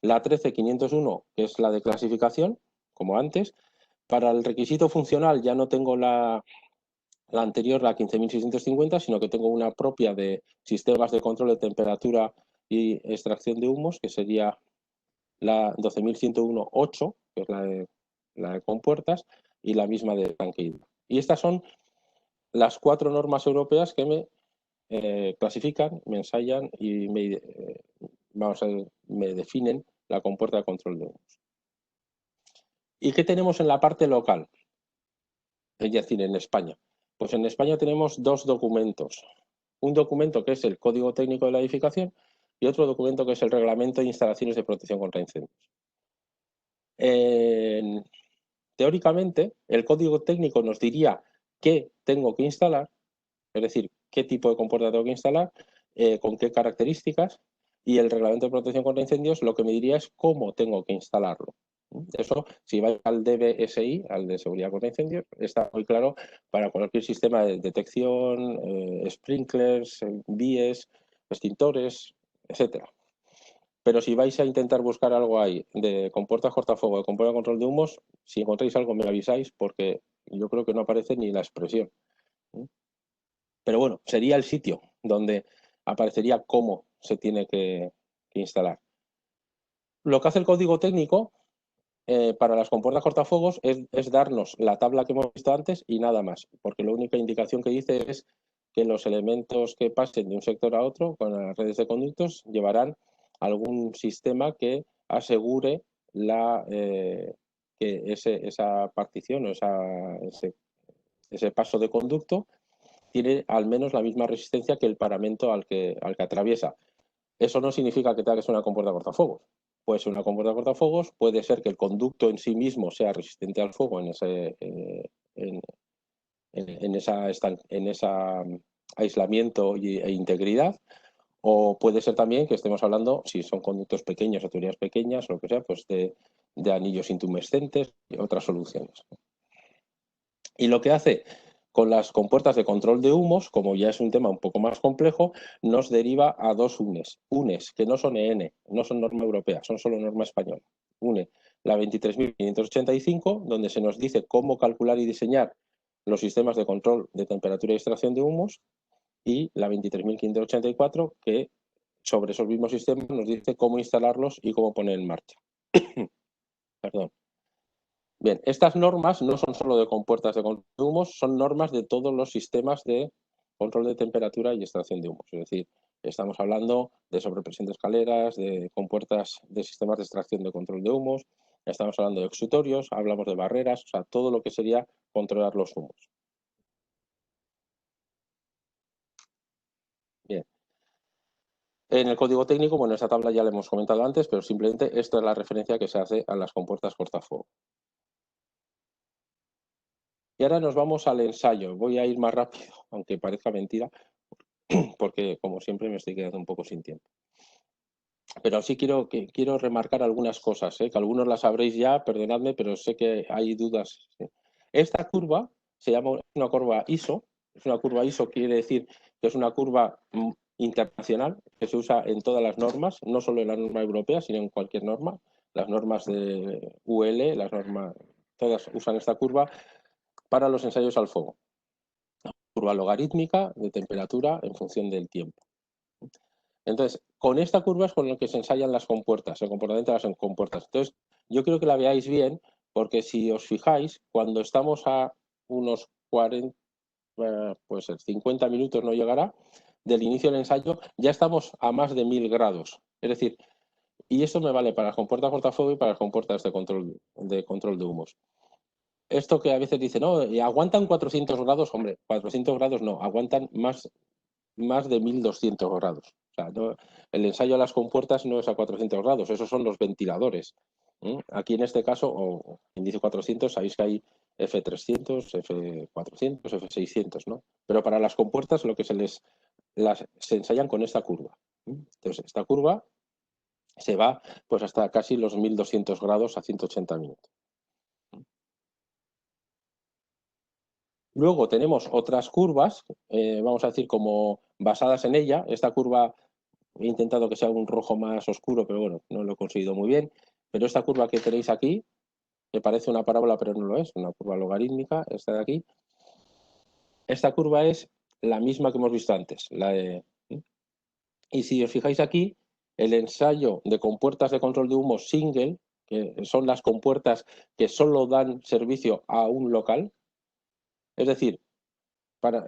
La 13501, que es la de clasificación, como antes. Para el requisito funcional ya no tengo la anterior, la 15.650, sino que tengo una propia de sistemas de control de temperatura y extracción de humos, que sería la 12.101-8, que es la de compuertas, y la misma de estanqueidad. Y estas son las 4 normas europeas que me clasifican, me ensayan y me definen la compuerta de control de humos. ¿Y qué tenemos en la parte local? Es decir, en España. Pues en España tenemos 2 documentos. Un documento que es el Código Técnico de la Edificación y otro documento que es el Reglamento de Instalaciones de Protección contra Incendios. Teóricamente, el código técnico nos diría qué tengo que instalar, es decir, qué tipo de compuerta tengo que instalar, con qué características, y el reglamento de protección contra incendios lo que me diría es cómo tengo que instalarlo. Eso, si vais al DBSI, al de seguridad contra incendios, está muy claro para cualquier sistema de detección, sprinklers, víes, extintores, etcétera. Pero si vais a intentar buscar algo ahí de compuertas cortafuego, de compuerta de control de humos, si encontráis algo me avisáis porque yo creo que no aparece ni la expresión. Pero bueno, sería el sitio donde aparecería cómo se tiene que instalar. Lo que hace el código técnico para las compuertas cortafuegos es darnos la tabla que hemos visto antes y nada más, porque la única indicación que dice es que los elementos que pasen de un sector a otro con las redes de conductos llevarán algún sistema que asegure que esa partición o ese paso de conducto tiene al menos la misma resistencia que el paramento al que atraviesa. Eso no significa que tenga que ser una compuerta cortafuegos. Puede ser una compuerta cortafuegos, puede ser que el conducto en sí mismo sea resistente al fuego en ese aislamiento e integridad, o puede ser también que estemos hablando, si son conductos pequeños o tuberías pequeñas o lo que sea, pues de anillos intumescentes y otras soluciones. Y lo que hace con las compuertas de control de humos, como ya es un tema un poco más complejo, nos deriva a dos UNES, que no son EN, no son norma europea, son solo norma española. UNE, la 23.585, donde se nos dice cómo calcular y diseñar los sistemas de control de temperatura y extracción de humos, y la 23.584, que sobre esos mismos sistemas nos dice cómo instalarlos y cómo poner en marcha. Perdón. Bien, estas normas no son solo de compuertas de control de humos, son normas de todos los sistemas de control de temperatura y extracción de humos. Es decir, estamos hablando de sobrepresión de escaleras, de compuertas de sistemas de extracción de control de humos, estamos hablando de exutorios, hablamos de barreras, o sea, todo lo que sería controlar los humos. Bien. En el código técnico, bueno, esta tabla ya la hemos comentado antes, pero simplemente esta es la referencia que se hace a las compuertas cortafuego. Y ahora nos vamos al ensayo. Voy a ir más rápido, aunque parezca mentira, porque como siempre me estoy quedando un poco sin tiempo. Pero sí quiero remarcar algunas cosas, que algunos las sabréis ya, perdonadme, pero sé que hay dudas. Esta curva se llama una curva ISO. Es una curva ISO, quiere decir que es una curva internacional que se usa en todas las normas, no solo en la norma europea, sino en cualquier norma. Las normas de UL, las normas, todas usan esta curva para los ensayos al fuego. Una curva logarítmica de temperatura en función del tiempo. Entonces, con esta curva es con lo que se ensayan las compuertas, el comportamiento de las compuertas. Entonces, yo quiero que la veáis bien, porque si os fijáis, cuando estamos a unos 40, pues 50 minutos no llegará, del inicio del ensayo, ya estamos a más de 1000 grados. Es decir, y esto me vale para las compuertas cortafuego y para las compuertas de control de humos. Esto que a veces dicen, no, aguantan 400 grados, hombre, 400 grados no, aguantan más de 1200 grados. O sea, el ensayo a las compuertas no es a 400 grados, esos son los ventiladores. Aquí en este caso, o quien dice 400, sabéis que hay F300, F400, F600, ¿no? Pero para las compuertas lo que se ensayan con esta curva. Entonces, esta curva se va pues hasta casi los 1200 grados a 180 minutos. Luego tenemos otras curvas, vamos a decir como basadas en ella. Esta curva he intentado que sea un rojo más oscuro, pero bueno, no lo he conseguido muy bien. Pero esta curva que tenéis aquí, que parece una parábola, pero no lo es, una curva logarítmica, esta de aquí. Esta curva es la misma que hemos visto antes. Y si os fijáis aquí, el ensayo de compuertas de control de humo single, que son las compuertas que solo dan servicio a un local, es decir,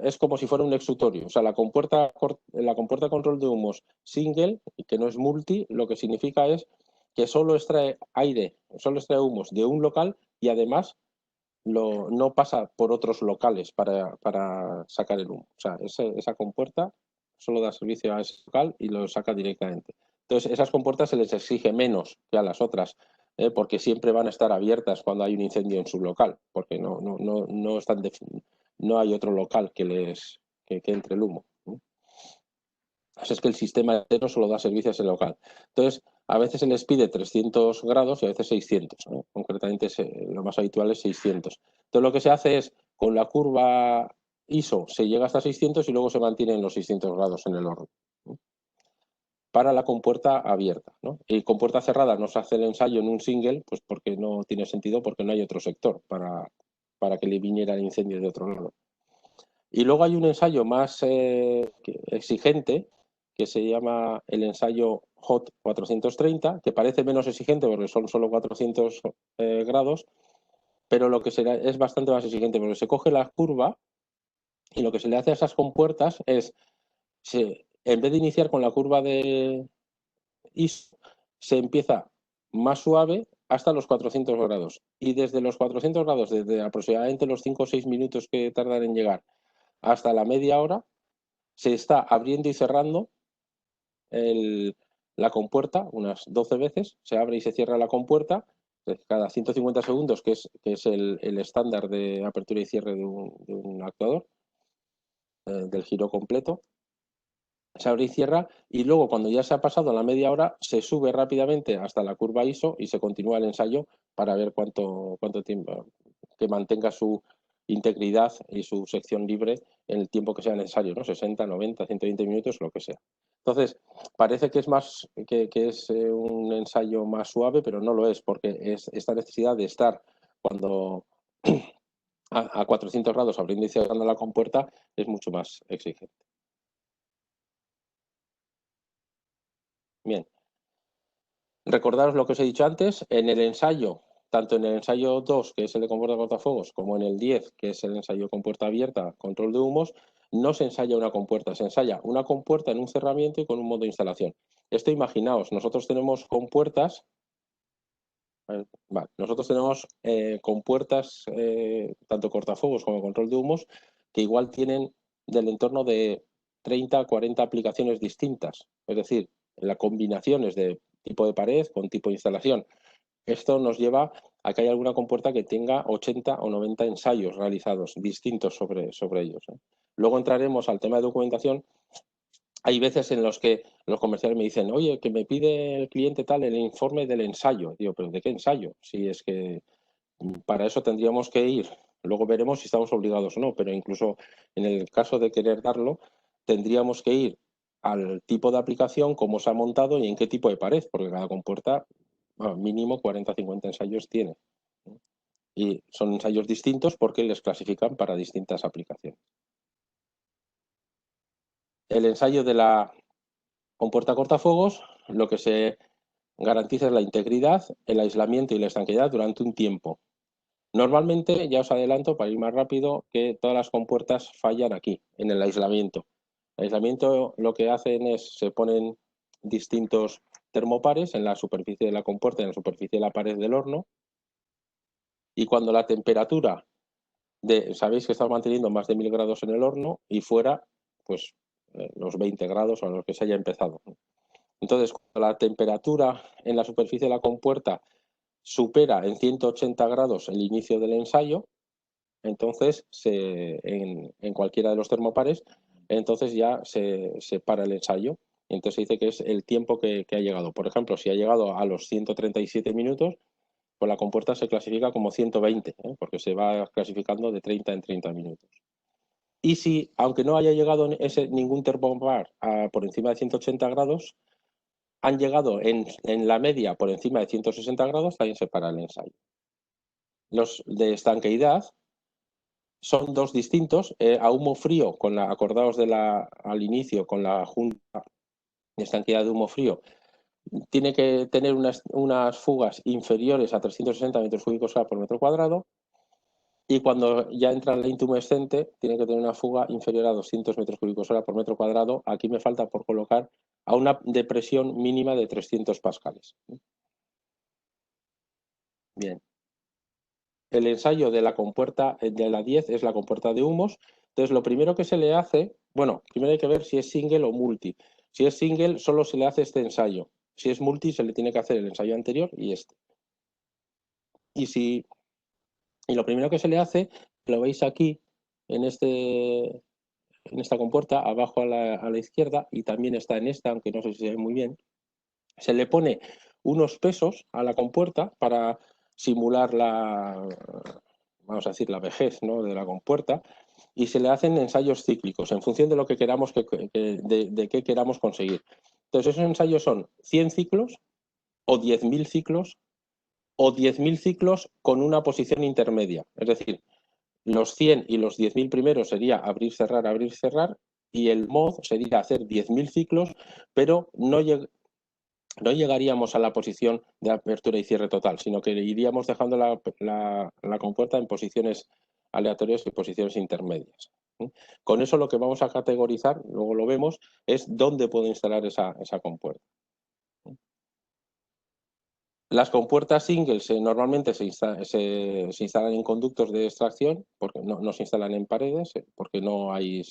es como si fuera un exutorio. O sea, la compuerta de control de humos single, que no es multi, lo que significa es que solo extrae aire, solo extrae humos de un local y además no pasa por otros locales para sacar el humo. O sea, esa compuerta solo da servicio a ese local y lo saca directamente. Entonces, esas compuertas se les exige menos que a las otras, porque siempre van a estar abiertas cuando hay un incendio en su local, porque no están no hay otro local que entre el humo. Así es que el sistema entero solo da servicio a ese local. Entonces, a veces se les pide 300 grados y a veces 600. Concretamente, lo más habitual es 600. Entonces, lo que se hace es, con la curva ISO, se llega hasta 600 y luego se mantiene en los 600 grados en el horno. para la compuerta abierta, ¿no? Y con puerta cerrada no se hace el ensayo en un single, pues porque no tiene sentido, porque no hay otro sector para que le viniera el incendio de otro lado. Y luego hay un ensayo más exigente, que se llama el ensayo HOT 430, que parece menos exigente porque son solo 400 grados, pero lo que será es bastante más exigente porque se coge la curva y lo que se le hace a esas compuertas es, en vez de iniciar con la curva de ISO, se empieza más suave hasta los 400 grados. Y desde los 400 grados, desde aproximadamente los 5 o 6 minutos que tardan en llegar hasta la media hora, se está abriendo y cerrando la compuerta unas 12 veces, se abre y se cierra la compuerta cada 150 segundos, que es el estándar de apertura y cierre de un actuador, del giro completo. Se abre y cierra, y luego cuando ya se ha pasado la media hora se sube rápidamente hasta la curva ISO y se continúa el ensayo para ver cuánto tiempo, que mantenga su integridad y su sección libre en el tiempo que sea necesario, ¿no? 60, 90, 120 minutos, lo que sea. Entonces, parece que es más que es un ensayo más suave, pero no lo es, porque es esta necesidad de estar cuando a 400 grados abriendo y cerrando la compuerta es mucho más exigente. Bien. Recordaros lo que os he dicho antes, en el ensayo, tanto en el ensayo 2, que es el de compuerta cortafuegos, como en el 10, que es el ensayo con puerta abierta, control de humos, no se ensaya una compuerta, se ensaya una compuerta en un cerramiento y con un modo de instalación. Esto imaginaos, nosotros tenemos compuertas, nosotros tenemos compuertas, tanto cortafuegos como control de humos, que igual tienen del entorno de 30 a 40 aplicaciones distintas. Es decir, las combinaciones de tipo de pared con tipo de instalación. Esto nos lleva a que haya alguna compuerta que tenga 80 o 90 ensayos realizados distintos sobre ellos. Luego entraremos al tema de documentación. Hay veces en los que los comerciales me dicen, oye, que me pide el cliente tal el informe del ensayo. Digo, ¿pero de qué ensayo? Si es que para eso tendríamos que ir. Luego veremos si estamos obligados o no, pero incluso en el caso de querer darlo, tendríamos que ir al tipo de aplicación, cómo se ha montado y en qué tipo de pared, porque cada compuerta mínimo 40-50 ensayos tiene. Y son ensayos distintos porque les clasifican para distintas aplicaciones. El ensayo de la compuerta cortafuegos, lo que se garantiza es la integridad, el aislamiento y la estanqueidad durante un tiempo. Normalmente, ya os adelanto para ir más rápido, que todas las compuertas fallan aquí, en el aislamiento. El aislamiento lo que hacen es, se ponen distintos termopares en la superficie de la compuerta y en la superficie de la pared del horno, y cuando la temperatura sabéis que estamos manteniendo más de 1000 grados en el horno y fuera, pues los 20 grados o a los que se haya empezado. Entonces, cuando la temperatura en la superficie de la compuerta supera en 180 grados el inicio del ensayo, entonces en cualquiera de los termopares, entonces ya se para el ensayo. Y entonces se dice que es el tiempo que ha llegado. Por ejemplo, si ha llegado a los 137 minutos, pues la compuerta se clasifica como 120, porque se va clasificando de 30 en 30 minutos. Y si, aunque no haya llegado ningún termopar por encima de 180 grados, han llegado en la media por encima de 160 grados, también se para el ensayo. Los de estanqueidad son dos distintos. A humo frío, acordaos al inicio con la junta de estanqueidad de humo frío, tiene que tener unas fugas inferiores a 360 metros cúbicos por metro cuadrado, y cuando ya entra la intumescente tiene que tener una fuga inferior a 200 metros cúbicos hora por metro cuadrado. Aquí me falta por colocar a una depresión mínima de 300 pascales. Bien. El ensayo de la compuerta de la 10 es la compuerta de humos. Entonces, lo primero que se le hace, bueno, primero hay que ver si es single o multi. Si es single, solo se le hace este ensayo. Si es multi, se le tiene que hacer el ensayo anterior y este. Y lo primero que se le hace, lo veis aquí, en esta compuerta, abajo a la izquierda, y también está en esta, aunque no sé si se ve muy bien, se le pone unos pesos a la compuerta para simular vamos a decir, la vejez, ¿no?, de la compuerta, y se le hacen ensayos cíclicos en función de lo que queramos de qué queramos conseguir. Entonces esos ensayos son 100 ciclos o 10.000 ciclos o 10.000 ciclos con una posición intermedia. Es decir, los 100 y los 10.000 primeros sería abrir, cerrar, y el mod sería hacer 10.000 ciclos, pero no llegaríamos a la posición de apertura y cierre total, sino que iríamos dejando la compuerta en posiciones aleatorias y posiciones intermedias. Con eso lo que vamos a categorizar, luego lo vemos, es dónde puedo instalar esa compuerta. Las compuertas singles normalmente se instalan en conductos de extracción, porque no se instalan en paredes, porque no hay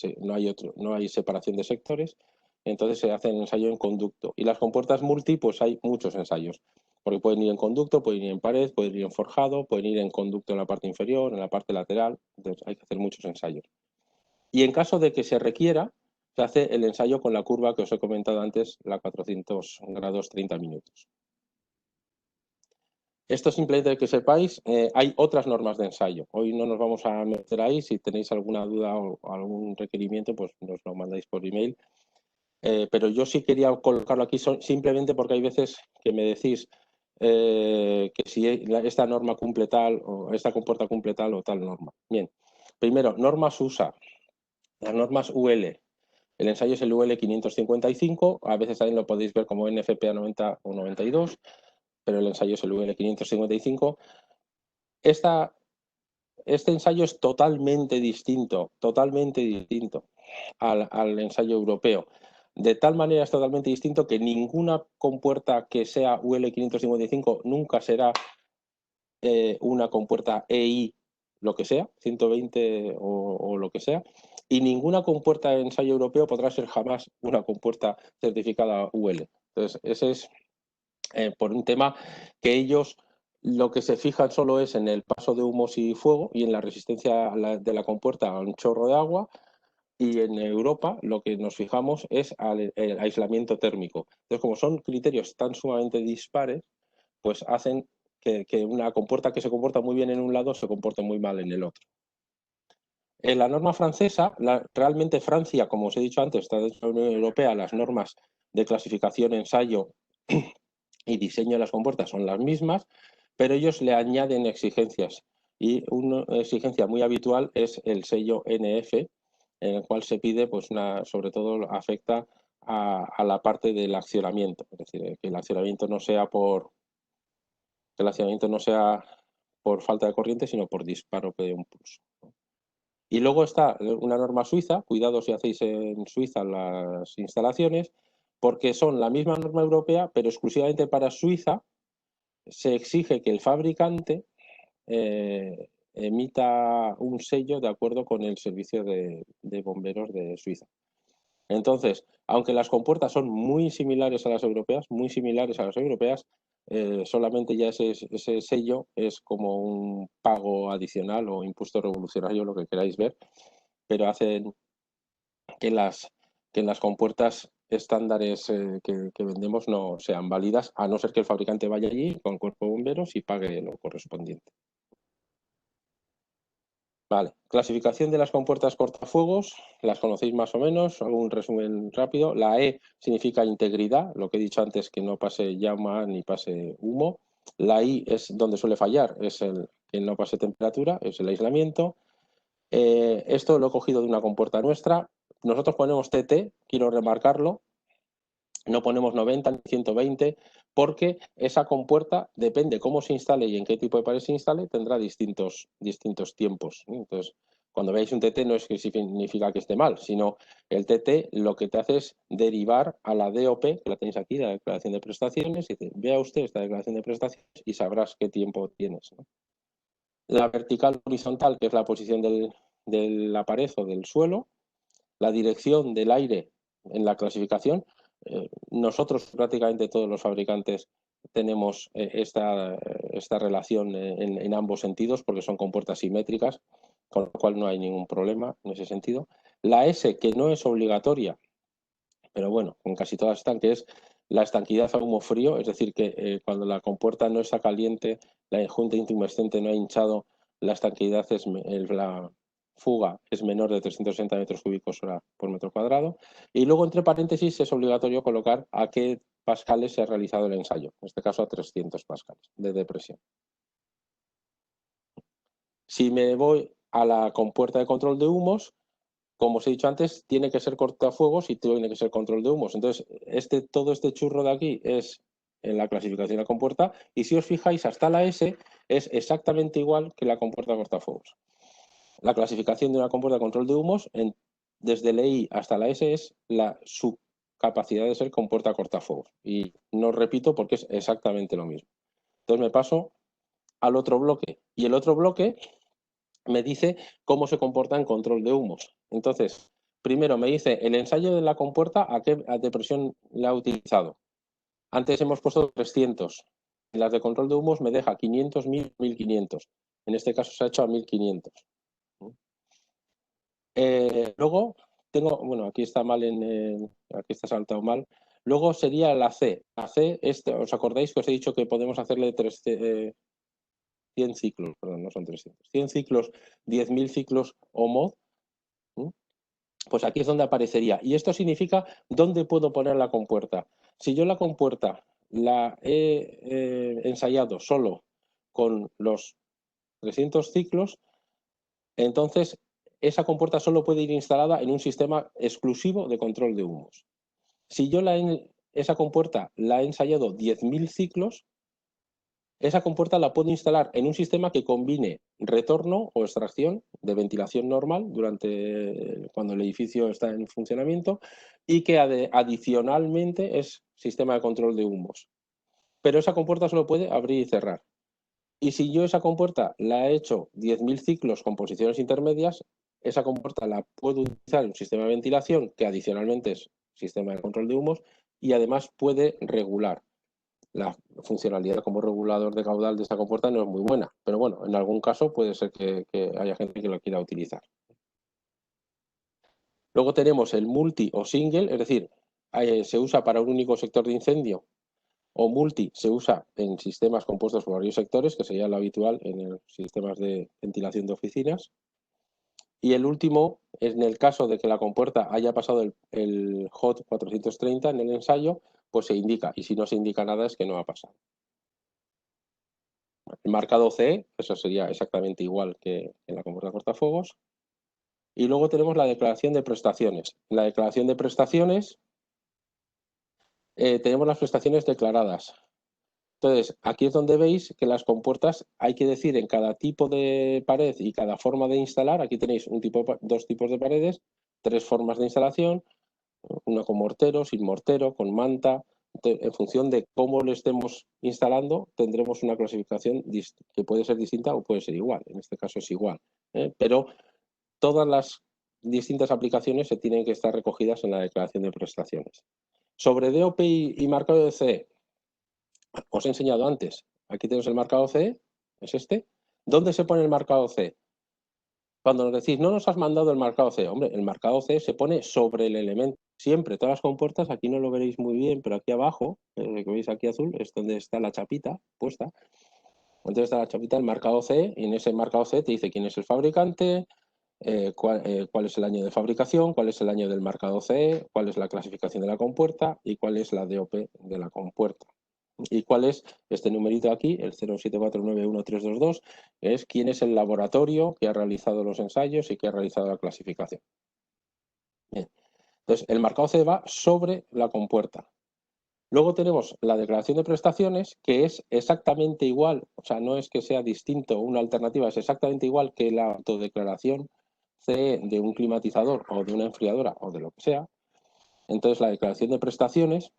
separación de sectores, entonces se hace el ensayo en conducto. Y las compuertas multi, pues hay muchos ensayos, porque pueden ir en conducto, pueden ir en pared, pueden ir en forjado, pueden ir en conducto en la parte inferior, en la parte lateral, entonces hay que hacer muchos ensayos. Y en caso de que se requiera, se hace el ensayo con la curva que os he comentado antes, la 400 grados 30 minutos. Esto simplemente que sepáis, hay otras normas de ensayo. Hoy no nos vamos a meter ahí. Si tenéis alguna duda o algún requerimiento, pues nos lo mandáis por email. Pero yo sí quería colocarlo aquí simplemente porque hay veces que me decís que si esta norma cumple tal o esta compuerta cumple tal o tal norma. Bien, primero, normas USA. Las normas UL. El ensayo es el UL 555. A veces también lo podéis ver como NFPA 90 o 92. Pero el ensayo es el UL 555. Este ensayo es totalmente distinto al ensayo europeo. De tal manera es totalmente distinto que ninguna compuerta que sea UL 555 nunca será una compuerta EI, lo que sea, 120 o lo que sea, y ninguna compuerta de ensayo europeo podrá ser jamás una compuerta certificada UL. Entonces, ese es por un tema que ellos lo que se fijan solo es en el paso de humos y fuego y en la resistencia de la compuerta a un chorro de agua, y en Europa lo que nos fijamos es el aislamiento térmico. Entonces, como son criterios tan sumamente dispares, pues hacen que una compuerta que se comporta muy bien en un lado se comporte muy mal en el otro. En la norma francesa, realmente Francia, como os he dicho antes, está dentro de la Unión Europea, las normas de clasificación, ensayo y diseño de las compuertas son las mismas, pero ellos le añaden exigencias. Y una exigencia muy habitual es el sello NF, en el cual se pide, pues sobre todo afecta a la parte del accionamiento, es decir, que el accionamiento no sea por falta de corriente, sino por disparo de un pulso. Y luego está una norma suiza, cuidado si hacéis en Suiza las instalaciones, porque son la misma norma europea, pero exclusivamente para Suiza se exige que el fabricante emita un sello de acuerdo con el servicio de bomberos de Suiza. Entonces, aunque las compuertas son muy similares a las europeas, solamente ya ese sello es como un pago adicional o impuesto revolucionario, lo que queráis ver, pero hacen que las compuertas estándares que vendemos no sean válidas, a no ser que el fabricante vaya allí con el cuerpo de bomberos y pague lo correspondiente. Vale, clasificación de las compuertas cortafuegos, las conocéis más o menos, hago un resumen rápido. La E significa integridad, lo que he dicho antes, que no pase llama ni pase humo. La I es donde suele fallar, es el que no pase temperatura, es el aislamiento. Esto lo he cogido de una compuerta nuestra. Nosotros ponemos TT, quiero remarcarlo, no ponemos 90 ni 120, porque esa compuerta, depende cómo se instale y en qué tipo de pared se instale, tendrá distintos tiempos. Entonces, cuando veáis un TT no es que significa que esté mal, sino el TT lo que te hace es derivar a la DOP, que la tenéis aquí, la declaración de prestaciones, y dice, vea usted esta declaración de prestaciones y sabrás qué tiempo tienes, ¿no? La vertical horizontal, que es la posición de la pared o del suelo, la dirección del aire en la clasificación. Nosotros, prácticamente todos los fabricantes, tenemos esta relación en ambos sentidos porque son compuertas simétricas, con lo cual no hay ningún problema en ese sentido. La S, que no es obligatoria, pero bueno, en casi todas están, que es la estanquidad a humo frío, es decir, que cuando la compuerta no está caliente, la junta intumescente no ha hinchado, la estanquidad es fuga es menor de 360 metros cúbicos hora por metro cuadrado. Y luego, entre paréntesis, es obligatorio colocar a qué pascales se ha realizado el ensayo, en este caso a 300 pascales de depresión. Si me voy a la compuerta de control de humos, como os he dicho antes, tiene que ser cortafuegos y tiene que ser control de humos. Entonces, todo este churro de aquí es en la clasificación de la compuerta, y si os fijáis, hasta la S es exactamente igual que la compuerta cortafuegos. La clasificación de una compuerta de control de humos, desde la I hasta la S, es su capacidad de ser compuerta cortafuegos. Y no repito porque es exactamente lo mismo. Entonces me paso al otro bloque. Y el otro bloque me dice cómo se comporta en control de humos. Entonces, primero me dice el ensayo de la compuerta a qué depresión la ha utilizado. Antes hemos puesto 300. En las de control de humos me deja 500, 1000, 1500. En este caso se ha hecho a 1500. Luego tengo, bueno, aquí está mal, aquí está saltado mal. Luego sería la C. La C, ¿os acordáis que os he dicho que podemos hacerle 100 ciclos? Perdón, no son 300. 100 ciclos, 10.000 ciclos o mod. Pues aquí es donde aparecería. Y esto significa dónde puedo poner la compuerta. Si yo la compuerta la he ensayado solo con los 300 ciclos, entonces esa compuerta solo puede ir instalada en un sistema exclusivo de control de humos. Si yo esa compuerta la he ensayado 10.000 ciclos, esa compuerta la puedo instalar en un sistema que combine retorno o extracción de ventilación normal cuando el edificio está en funcionamiento, y que adicionalmente es sistema de control de humos. Pero esa compuerta solo puede abrir y cerrar. Y si yo esa compuerta la he hecho 10.000 ciclos con posiciones intermedias, esa compuerta la puedo utilizar en un sistema de ventilación que adicionalmente es sistema de control de humos, y además puede regular. La funcionalidad como regulador de caudal de esta compuerta no es muy buena, pero bueno, en algún caso puede ser que haya gente que lo quiera utilizar. Luego tenemos el multi o single, es decir, se usa para un único sector de incendio, o multi se usa en sistemas compuestos por varios sectores, que sería lo habitual en los sistemas de ventilación de oficinas. Y el último, en el caso de que la compuerta haya pasado el HOT 430 en el ensayo, pues se indica, y si no se indica nada es que no ha pasado. El marcado C, eso sería exactamente igual que en la compuerta cortafuegos. Y luego tenemos la declaración de prestaciones. En la declaración de prestaciones tenemos las prestaciones declaradas. Entonces, aquí es donde veis que las compuertas hay que decir en cada tipo de pared y cada forma de instalar. Aquí tenéis dos tipos de paredes, 3 formas de instalación, una con mortero, sin mortero, con manta. En función de cómo lo estemos instalando, tendremos una clasificación que puede ser distinta o puede ser igual. En este caso es igual. Pero todas las distintas aplicaciones se tienen que estar recogidas en la declaración de prestaciones. Sobre DOP y marcado de CE, os he enseñado antes. Aquí tenemos el marcado CE, es este. ¿Dónde se pone el marcado CE? Cuando nos decís, no nos has mandado el marcado C, hombre, el marcado C se pone sobre el elemento. Siempre, todas las compuertas, aquí no lo veréis muy bien, pero aquí abajo, que veis aquí azul, es donde está la chapita puesta. Entonces está la chapita, el marcado C, y en ese marcado C te dice quién es el fabricante, cuál es el año de fabricación, cuál es el año del marcado C, cuál es la clasificación de la compuerta y cuál es la DOP de la compuerta. ¿Y cuál es este numerito aquí, el 074913222? Es quién es el laboratorio que ha realizado los ensayos y que ha realizado la clasificación. Bien. Entonces, el marcado C va sobre la compuerta. Luego tenemos la declaración de prestaciones, que es exactamente igual, o sea, no es que sea distinto, una alternativa, es exactamente igual que la autodeclaración CE de un climatizador o de una enfriadora o de lo que sea. Entonces, la declaración de prestaciones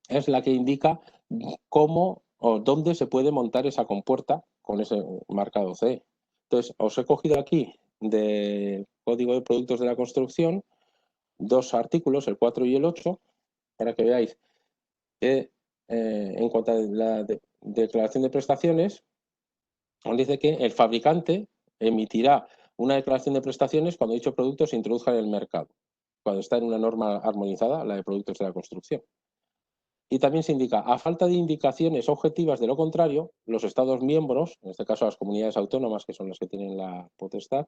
es la que indica cómo o dónde se puede montar esa compuerta con ese marcado CE. Entonces, os he cogido aquí del Código de Productos de la Construcción 2 artículos, el 4 y el 8, para que veáis que en cuanto a la declaración de prestaciones, os dice que el fabricante emitirá una declaración de prestaciones cuando dicho producto se introduzca en el mercado, cuando está en una norma armonizada, la de productos de la construcción. Y también se indica, a falta de indicaciones objetivas de lo contrario, los Estados miembros, en este caso las comunidades autónomas, que son las que tienen la potestad,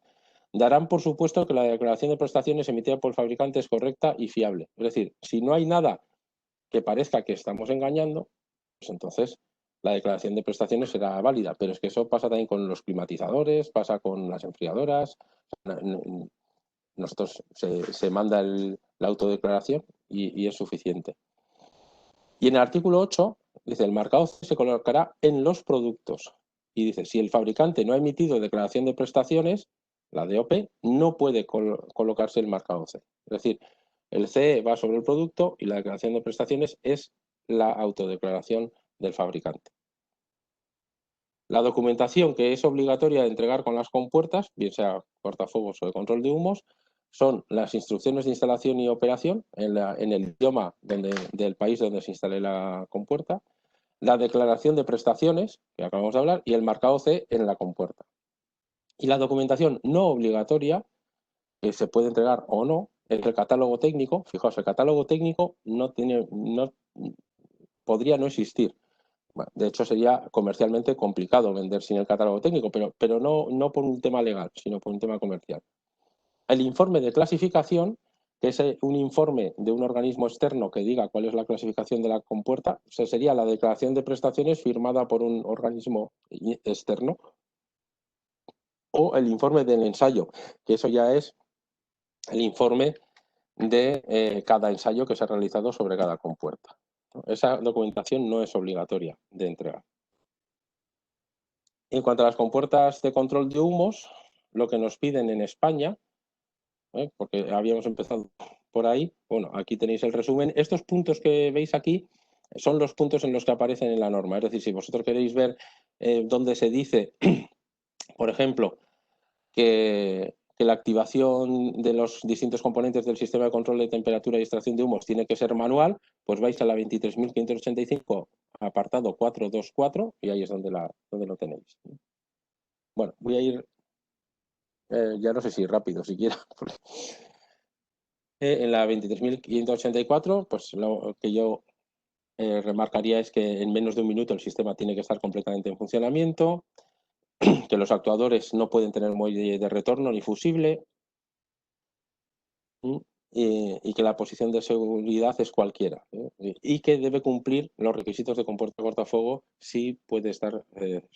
darán por supuesto que la declaración de prestaciones emitida por el fabricante es correcta y fiable. Es decir, si no hay nada que parezca que estamos engañando, pues entonces la declaración de prestaciones será válida. Pero es que eso pasa también con los climatizadores, pasa con las enfriadoras. Nosotros se manda la autodeclaración y es suficiente. Y en el artículo 8 dice, el marcado C se colocará en los productos. Y dice, si el fabricante no ha emitido declaración de prestaciones, la DOP, no puede colocarse el marcado C. Es decir, el C va sobre el producto y la declaración de prestaciones es la autodeclaración del fabricante. La documentación que es obligatoria de entregar con las compuertas, bien sea cortafuegos o de control de humos, son las instrucciones de instalación y operación en el idioma del país donde se instale la compuerta, la declaración de prestaciones, que acabamos de hablar, y el marcado C en la compuerta. Y la documentación no obligatoria, que se puede entregar o no, es el catálogo técnico. Fijaos, el catálogo técnico podría no existir. Bueno, de hecho, sería comercialmente complicado vender sin el catálogo técnico, pero no por un tema legal, sino por un tema comercial. El informe de clasificación, que es un informe de un organismo externo que diga cuál es la clasificación de la compuerta, sería la declaración de prestaciones firmada por un organismo externo, o el informe del ensayo, que eso ya es el informe de cada ensayo que se ha realizado sobre cada compuerta. Esa documentación no es obligatoria de entregar. En cuanto a las compuertas de control de humos, lo que nos piden en España, porque habíamos empezado por ahí, bueno, aquí tenéis el resumen. Estos puntos que veis aquí son los puntos en los que aparecen en la norma. Es decir, si vosotros queréis ver dónde se dice, por ejemplo, que la activación de los distintos componentes del sistema de control de temperatura y extracción de humos tiene que ser manual, pues vais a la 23.585, apartado 424, y ahí es donde lo tenéis. Bueno, voy a ir, ya no sé si rápido siquiera. En la 23.584, pues lo que yo remarcaría es que en menos de un minuto el sistema tiene que estar completamente en funcionamiento, que los actuadores no pueden tener muelle de retorno ni fusible, y que la posición de seguridad es cualquiera, y que debe cumplir los requisitos de compuerta cortafuego si puede estar,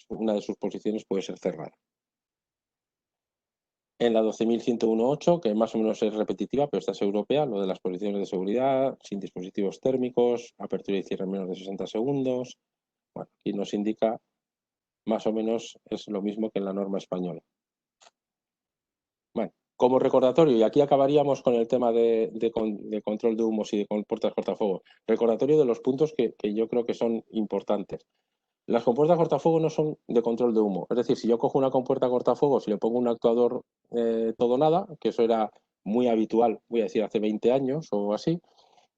una de sus posiciones puede ser cerrada. En la 12.101.8, que más o menos es repetitiva, pero esta es europea, lo de las posiciones de seguridad, sin dispositivos térmicos, apertura y cierre en menos de 60 segundos. Bueno, aquí nos indica más o menos es lo mismo que en la norma española. Bueno, como recordatorio, y aquí acabaríamos con el tema de control de humos y de compuertas cortafuego, recordatorio de los puntos que yo creo que son importantes. Las compuertas cortafuego no son de control de humo. Es decir, si yo cojo una compuerta cortafuego, si le pongo un actuador todo nada, que eso era muy habitual, voy a decir hace 20 años o así,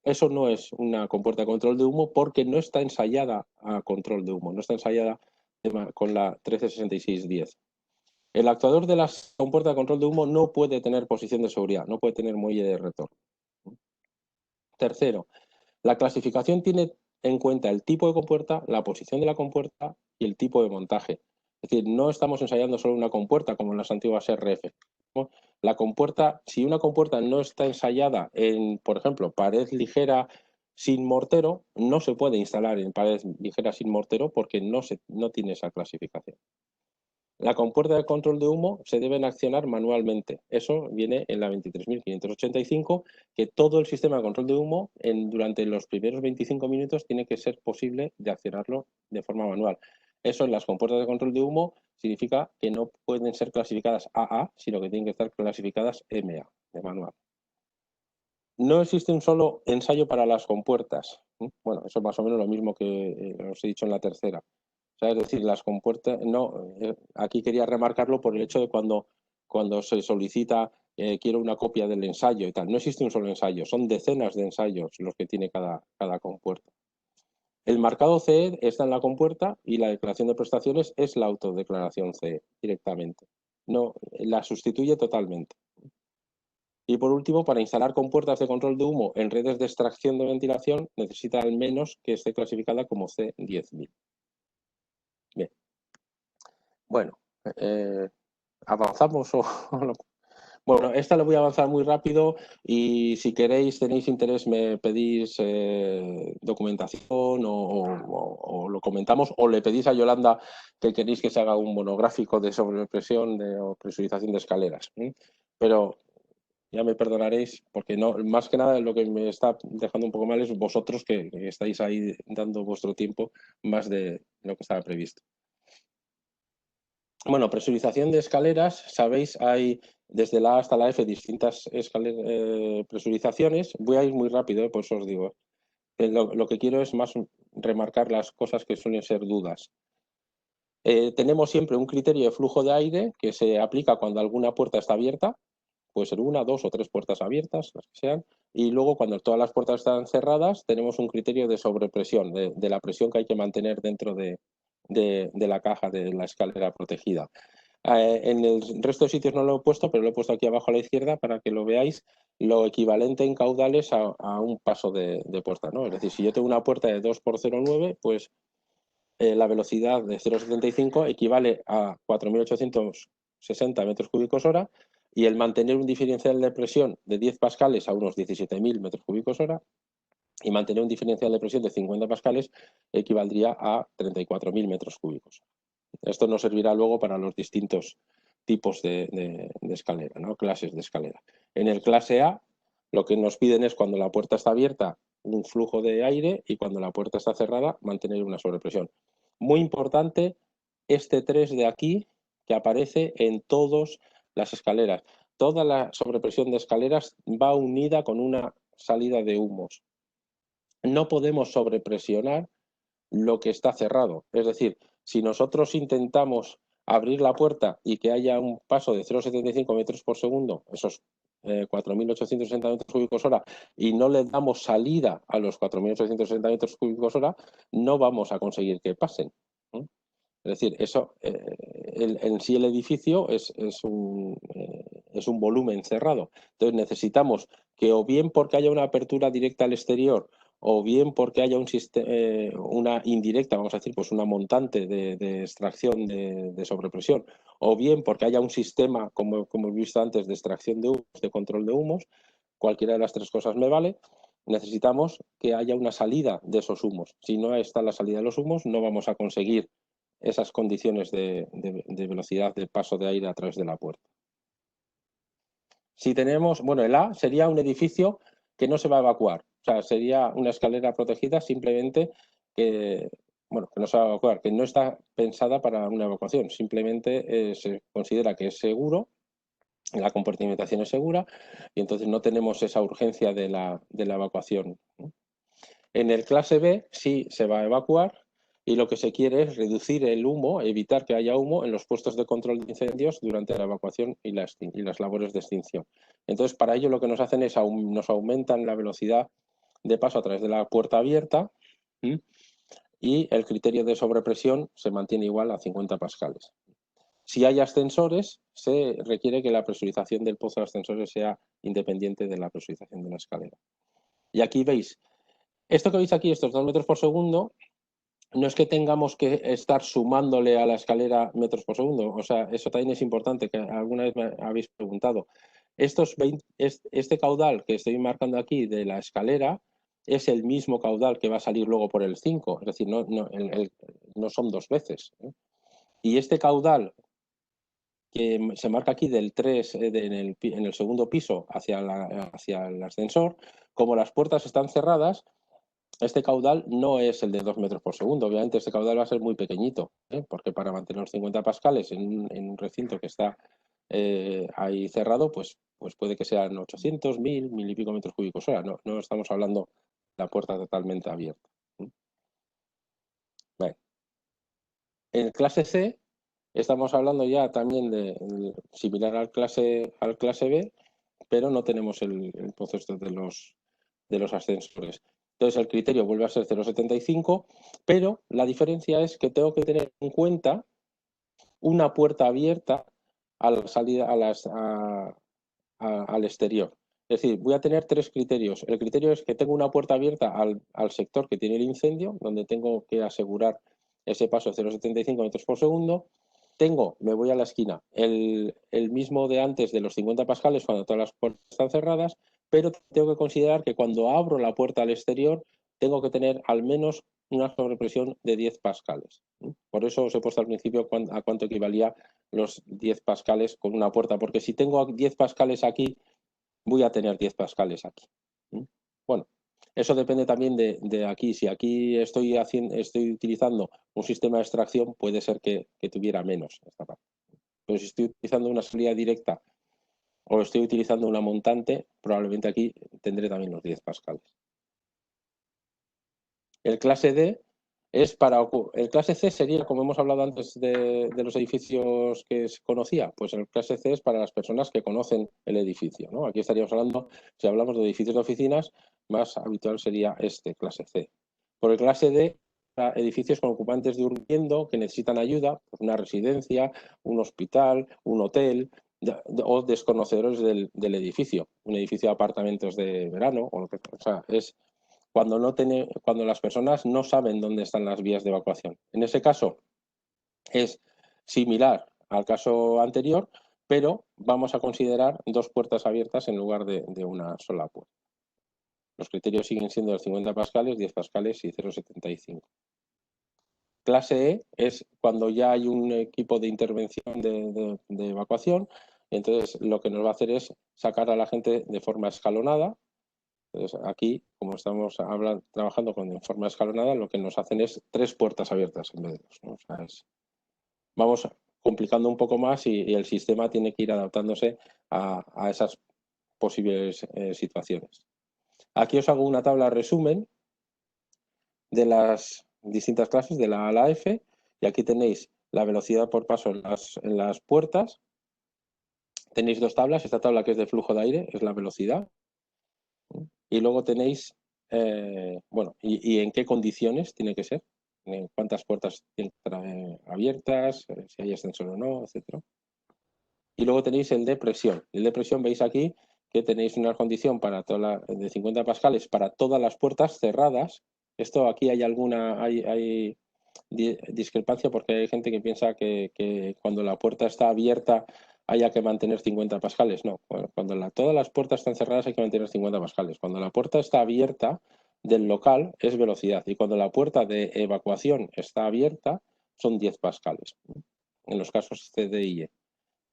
eso no es una compuerta de control de humo porque no está ensayada a control de humo, no está ensayada con la 136610. El actuador de las compuertas de control de humo no puede tener posición de seguridad, no puede tener muelle de retorno. Tercero, la clasificación tiene en cuenta el tipo de compuerta, la posición de la compuerta y el tipo de montaje. Es decir, no estamos ensayando solo una compuerta como en las antiguas RF. La compuerta, si una compuerta no está ensayada en, por ejemplo, pared ligera sin mortero, no se puede instalar en pared ligera sin mortero porque no tiene esa clasificación. La compuerta de control de humo se deben accionar manualmente. Eso viene en la 23.585, que todo el sistema de control de humo durante los primeros 25 minutos tiene que ser posible de accionarlo de forma manual. Eso en las compuertas de control de humo significa que no pueden ser clasificadas AA, sino que tienen que estar clasificadas MA, de manual. No existe un solo ensayo para las compuertas. Bueno, eso es más o menos lo mismo que os he dicho en la tercera. O sea, es decir, las compuertas, no, aquí quería remarcarlo por el hecho de cuando se solicita, quiero una copia del ensayo y tal. No existe un solo ensayo, son decenas de ensayos los que tiene cada compuerta. El marcado CE está en la compuerta y la declaración de prestaciones es la autodeclaración CE directamente. No, la sustituye totalmente. Y por último, para instalar compuertas de control de humo en redes de extracción de ventilación, necesita al menos que esté clasificada como C10.000. Bien. Bueno, ¿avanzamos o no? Bueno, esta la voy a avanzar muy rápido y si queréis, tenéis interés, me pedís documentación o lo comentamos, o le pedís a Yolanda que queréis que se haga un monográfico de sobrepresión o presurización de escaleras. Pero ya me perdonaréis, porque no, más que nada lo que me está dejando un poco mal es vosotros que estáis ahí dando vuestro tiempo más de lo que estaba previsto. Bueno, presurización de escaleras, sabéis, hay desde la A hasta la F distintas presurizaciones. Voy a ir muy rápido, por eso os digo. Lo que quiero es más remarcar las cosas que suelen ser dudas. Tenemos siempre un criterio de flujo de aire que se aplica cuando alguna puerta está abierta, puede ser una, dos o tres puertas abiertas, las que sean, y luego cuando todas las puertas están cerradas tenemos un criterio de sobrepresión, de la presión que hay que mantener dentro de la caja de la escalera protegida. En el resto de sitios no lo he puesto, pero lo he puesto aquí abajo a la izquierda para que lo veáis, lo equivalente en caudales a un paso de puerta, ¿no? Es decir, si yo tengo una puerta de 2 por 0,9, pues la velocidad de 0,75 equivale a 4.860 metros cúbicos hora, y el mantener un diferencial de presión de 10 pascales a unos 17.000 metros cúbicos hora y mantener un diferencial de presión de 50 pascales equivaldría a 34.000 metros cúbicos. Esto nos servirá luego para los distintos tipos de escalera, ¿no? Clases de escalera. En el clase A, lo que nos piden es cuando la puerta está abierta, un flujo de aire, y cuando la puerta está cerrada, mantener una sobrepresión. Muy importante este 3 de aquí, que aparece en todas las escaleras. Toda la sobrepresión de escaleras va unida con una salida de humos. No podemos sobrepresionar lo que está cerrado. Es decir, si nosotros intentamos abrir la puerta y que haya un paso de 0,75 metros por segundo, esos 4.860 metros cúbicos hora, y no le damos salida a los 4.860 metros cúbicos hora, no vamos a conseguir que pasen. Es decir, eso, en sí el edificio es un volumen cerrado. Entonces necesitamos que, o bien porque haya una apertura directa al exterior, o bien porque haya una indirecta, vamos a decir, pues una montante de extracción de sobrepresión, o bien porque haya un sistema, como hemos visto antes, de extracción de humos, de control de humos, cualquiera de las tres cosas me vale. Necesitamos que haya una salida de esos humos. Si no está la salida de los humos, no vamos a conseguir esas condiciones de velocidad de paso de aire a través de la puerta. Si tenemos, bueno, el A sería un edificio que no se va a evacuar, o sea, sería una escalera protegida simplemente que, bueno, que no se va a evacuar, que no está pensada para una evacuación, simplemente se considera que es seguro, la compartimentación es segura, y entonces no tenemos esa urgencia de la evacuación. En el clase B sí se va a evacuar, y lo que se quiere es reducir el humo, evitar que haya humo en los puestos de control de incendios durante la evacuación y las labores de extinción. Entonces, para ello lo que nos hacen es nos aumentan la velocidad de paso a través de la puerta abierta, y el criterio de sobrepresión se mantiene igual a 50 pascales. Si hay ascensores, se requiere que la presurización del pozo de ascensores sea independiente de la presurización de la escalera. Y aquí veis, esto que veis aquí, estos 2 metros por segundo, no es que tengamos que estar sumándole a la escalera metros por segundo, o sea, eso también es importante, que alguna vez me habéis preguntado. Este caudal que estoy marcando aquí de la escalera es el mismo caudal que va a salir luego por el 5, es decir, no son dos veces. Y este caudal que se marca aquí del 3 en el segundo piso hacia el ascensor, como las puertas están cerradas, este caudal no es el de 2 metros por segundo. Obviamente este caudal va a ser muy pequeñito, porque para mantener los 50 pascales en un recinto que está ahí cerrado, pues puede que sean 800, 1.000 y pico metros cúbicos hora. No estamos hablando de la puerta totalmente abierta. Bueno. En clase C estamos hablando ya también de similar al clase B, pero no tenemos el proceso de los ascensores. Entonces el criterio vuelve a ser 0,75, pero la diferencia es que tengo que tener en cuenta una puerta abierta a la salida al exterior. Es decir, voy a tener tres criterios. El criterio es que tengo una puerta abierta al sector que tiene el incendio, donde tengo que asegurar ese paso de 0,75 metros por segundo. me voy a la esquina, el mismo de antes de los 50 pascales cuando todas las puertas están cerradas, pero tengo que considerar que cuando abro la puerta al exterior tengo que tener al menos una sobrepresión de 10 pascales. Por eso os he puesto al principio a cuánto equivalía los 10 pascales con una puerta, porque si tengo 10 pascales aquí, voy a tener 10 pascales aquí. Bueno, eso depende también de aquí. Si aquí estoy utilizando un sistema de extracción, puede ser que tuviera menos esta parte. Pero si estoy utilizando una salida directa o estoy utilizando una montante, probablemente aquí tendré también los 10 pascales. El clase D es el clase C sería, como hemos hablado antes de los edificios que se conocía, pues el clase C es para las personas que conocen el edificio, ¿no? Aquí estaríamos hablando, si hablamos de edificios de oficinas, más habitual sería este, clase C. Por el clase D, edificios con ocupantes durmiendo que necesitan ayuda, pues una residencia, un hospital, un hotel, o desconocedores del edificio, un edificio de apartamentos de verano, o sea, es cuando las personas no saben dónde están las vías de evacuación. En ese caso es similar al caso anterior, pero vamos a considerar 2 puertas abiertas en lugar de una sola puerta. Los criterios siguen siendo los 50 pascales, 10 pascales y 0,75. Clase E es cuando ya hay un equipo de intervención de evacuación, entonces lo que nos va a hacer es sacar a la gente de forma escalonada. Entonces, aquí, como estamos trabajando en forma escalonada, lo que nos hacen es 3 puertas abiertas en vez de 2, ¿no? O sea, vamos complicando un poco más y el sistema tiene que ir adaptándose a esas posibles situaciones. Aquí os hago una tabla resumen de las distintas clases de la A a la F, y aquí tenéis la velocidad por paso en las puertas. Tenéis 2 tablas, esta tabla que es de flujo de aire es la velocidad. Y luego tenéis, bueno, y en qué condiciones tiene que ser, cuántas puertas tienen que estar abiertas, si hay ascensor o no, etc. Y luego tenéis el de presión. El de presión veis aquí que tenéis una condición para de 50 pascales para todas las puertas cerradas. Esto aquí hay discrepancia porque hay gente que piensa que cuando la puerta está abierta haya que mantener 50 pascales. No, cuando todas las puertas están cerradas hay que mantener 50 pascales. Cuando la puerta está abierta del local es velocidad, y cuando la puerta de evacuación está abierta son 10 pascales, en los casos C, D y E.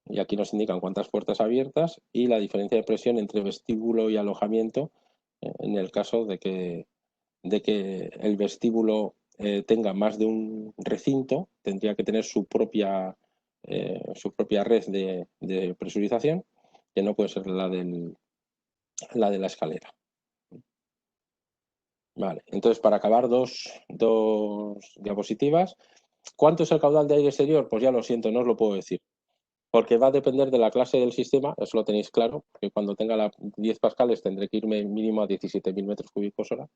Y aquí nos indican cuántas puertas abiertas y la diferencia de presión entre vestíbulo y alojamiento en el caso de que el vestíbulo tenga más de un recinto, tendría que tener su propia red de presurización, que no puede ser la de la escalera. Vale, entonces para acabar, dos diapositivas. ¿Cuánto es el caudal de aire exterior? Pues ya lo siento, no os lo puedo decir, porque va a depender de la clase del sistema, eso lo tenéis claro, que cuando tenga 10 pascales tendré que irme mínimo a 17.000 metros cúbicos hora,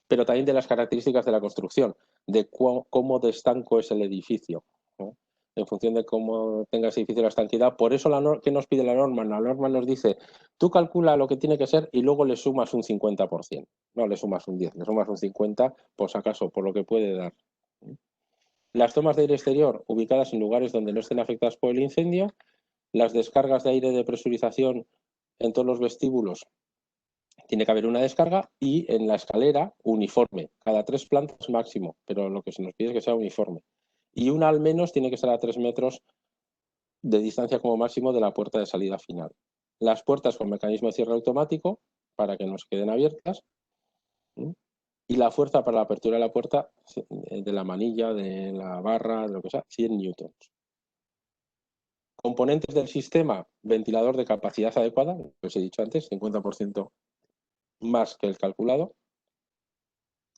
pero también de las características de la construcción, de cómo de estanco es el edificio, ¿no? En función de cómo tenga ese edificio la estanquidad. Por eso, ¿qué nos pide la norma? La norma nos dice, tú calcula lo que tiene que ser y luego le sumas un 50%. No le sumas un 10, le sumas un 50, por si acaso, por lo que puede dar. Las tomas de aire exterior ubicadas en lugares donde no estén afectadas por el incendio. Las descargas de aire de presurización en todos los vestíbulos, tiene que haber una descarga, y en la escalera uniforme, cada 3 plantas máximo, pero lo que se nos pide es que sea uniforme. Y una al menos tiene que estar a 3 metros de distancia como máximo de la puerta de salida final. Las puertas con mecanismo de cierre automático para que nos queden abiertas. Y la fuerza para la apertura de la puerta, de la manilla, de la barra, de lo que sea, 100 newtons. Componentes del sistema, ventilador de capacidad adecuada, lo que os he dicho antes, 50% más que el calculado.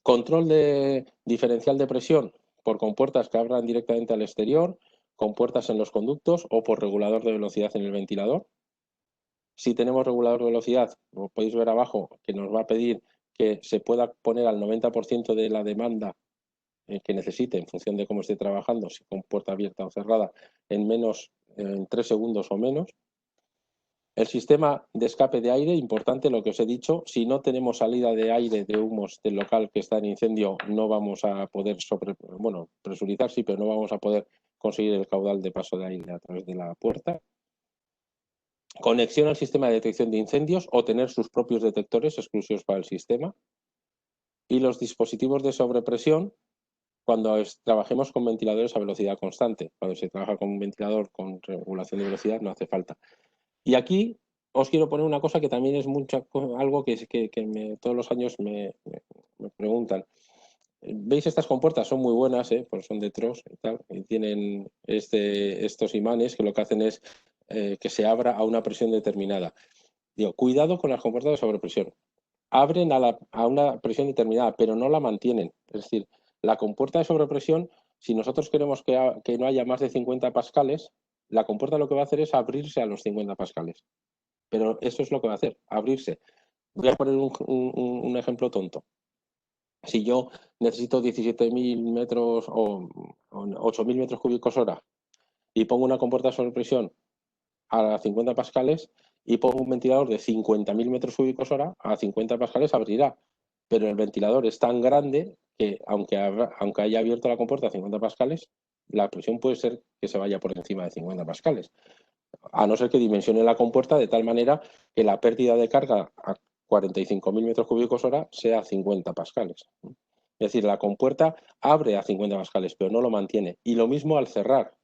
Control de diferencial de presión por compuertas que abran directamente al exterior, compuertas en los conductos o por regulador de velocidad en el ventilador. Si tenemos regulador de velocidad, como podéis ver abajo, que nos va a pedir que se pueda poner al 90% de la demanda que necesite en función de cómo esté trabajando, si con puerta abierta o cerrada, en 3 segundos o menos. El sistema de escape de aire, importante lo que os he dicho, si no tenemos salida de aire de humos del local que está en incendio, no vamos a poder presurizar, sí, pero no vamos a poder conseguir el caudal de paso de aire a través de la puerta. Conexión al sistema de detección de incendios o tener sus propios detectores exclusivos para el sistema. Y los dispositivos de sobrepresión cuando trabajemos con ventiladores a velocidad constante. Cuando se trabaja con un ventilador con regulación de velocidad no hace falta. Y aquí os quiero poner una cosa que también es algo que todos los años me preguntan. ¿Veis estas compuertas? Son muy buenas, pues son de TROS y tal, y tienen estos imanes que lo que hacen es que se abra a una presión determinada. Digo, cuidado con las compuertas de sobrepresión. Abren a una presión determinada, pero no la mantienen. Es decir, la compuerta de sobrepresión, si nosotros queremos que no haya más de 50 pascales, la compuerta lo que va a hacer es abrirse a los 50 pascales. Pero eso es lo que va a hacer, abrirse. Voy a poner un ejemplo tonto. Si yo necesito 17.000 metros o 8.000 metros cúbicos hora y pongo una compuerta de sobrepresión a 50 pascales y pongo un ventilador de 50.000 metros cúbicos hora, a 50 pascales abrirá. Pero el ventilador es tan grande que aunque haya abierto la compuerta a 50 pascales, la presión puede ser que se vaya por encima de 50 pascales. A no ser que dimensione la compuerta de tal manera que la pérdida de carga a 45.000 metros cúbicos hora sea 50 pascales. Es decir, la compuerta abre a 50 pascales, pero no lo mantiene. Y lo mismo al cerrar.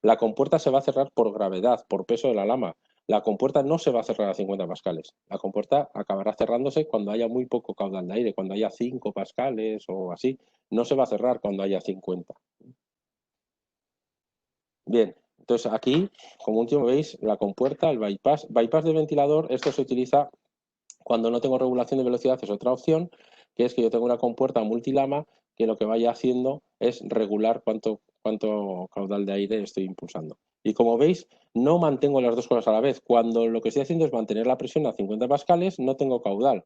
La compuerta se va a cerrar por gravedad, por peso de la lama. La compuerta no se va a cerrar a 50 pascales. La compuerta acabará cerrándose cuando haya muy poco caudal de aire, cuando haya 5 pascales o así. No se va a cerrar cuando haya 50. Bien, entonces aquí, como último veis, la compuerta, el bypass. Bypass de ventilador, esto se utiliza cuando no tengo regulación de velocidad, es otra opción, que es que yo tengo una compuerta multilama que lo que vaya haciendo es regular cuánto caudal de aire estoy impulsando. Y como veis, no mantengo las dos cosas a la vez. Cuando lo que estoy haciendo es mantener la presión a 50 pascales, no tengo caudal.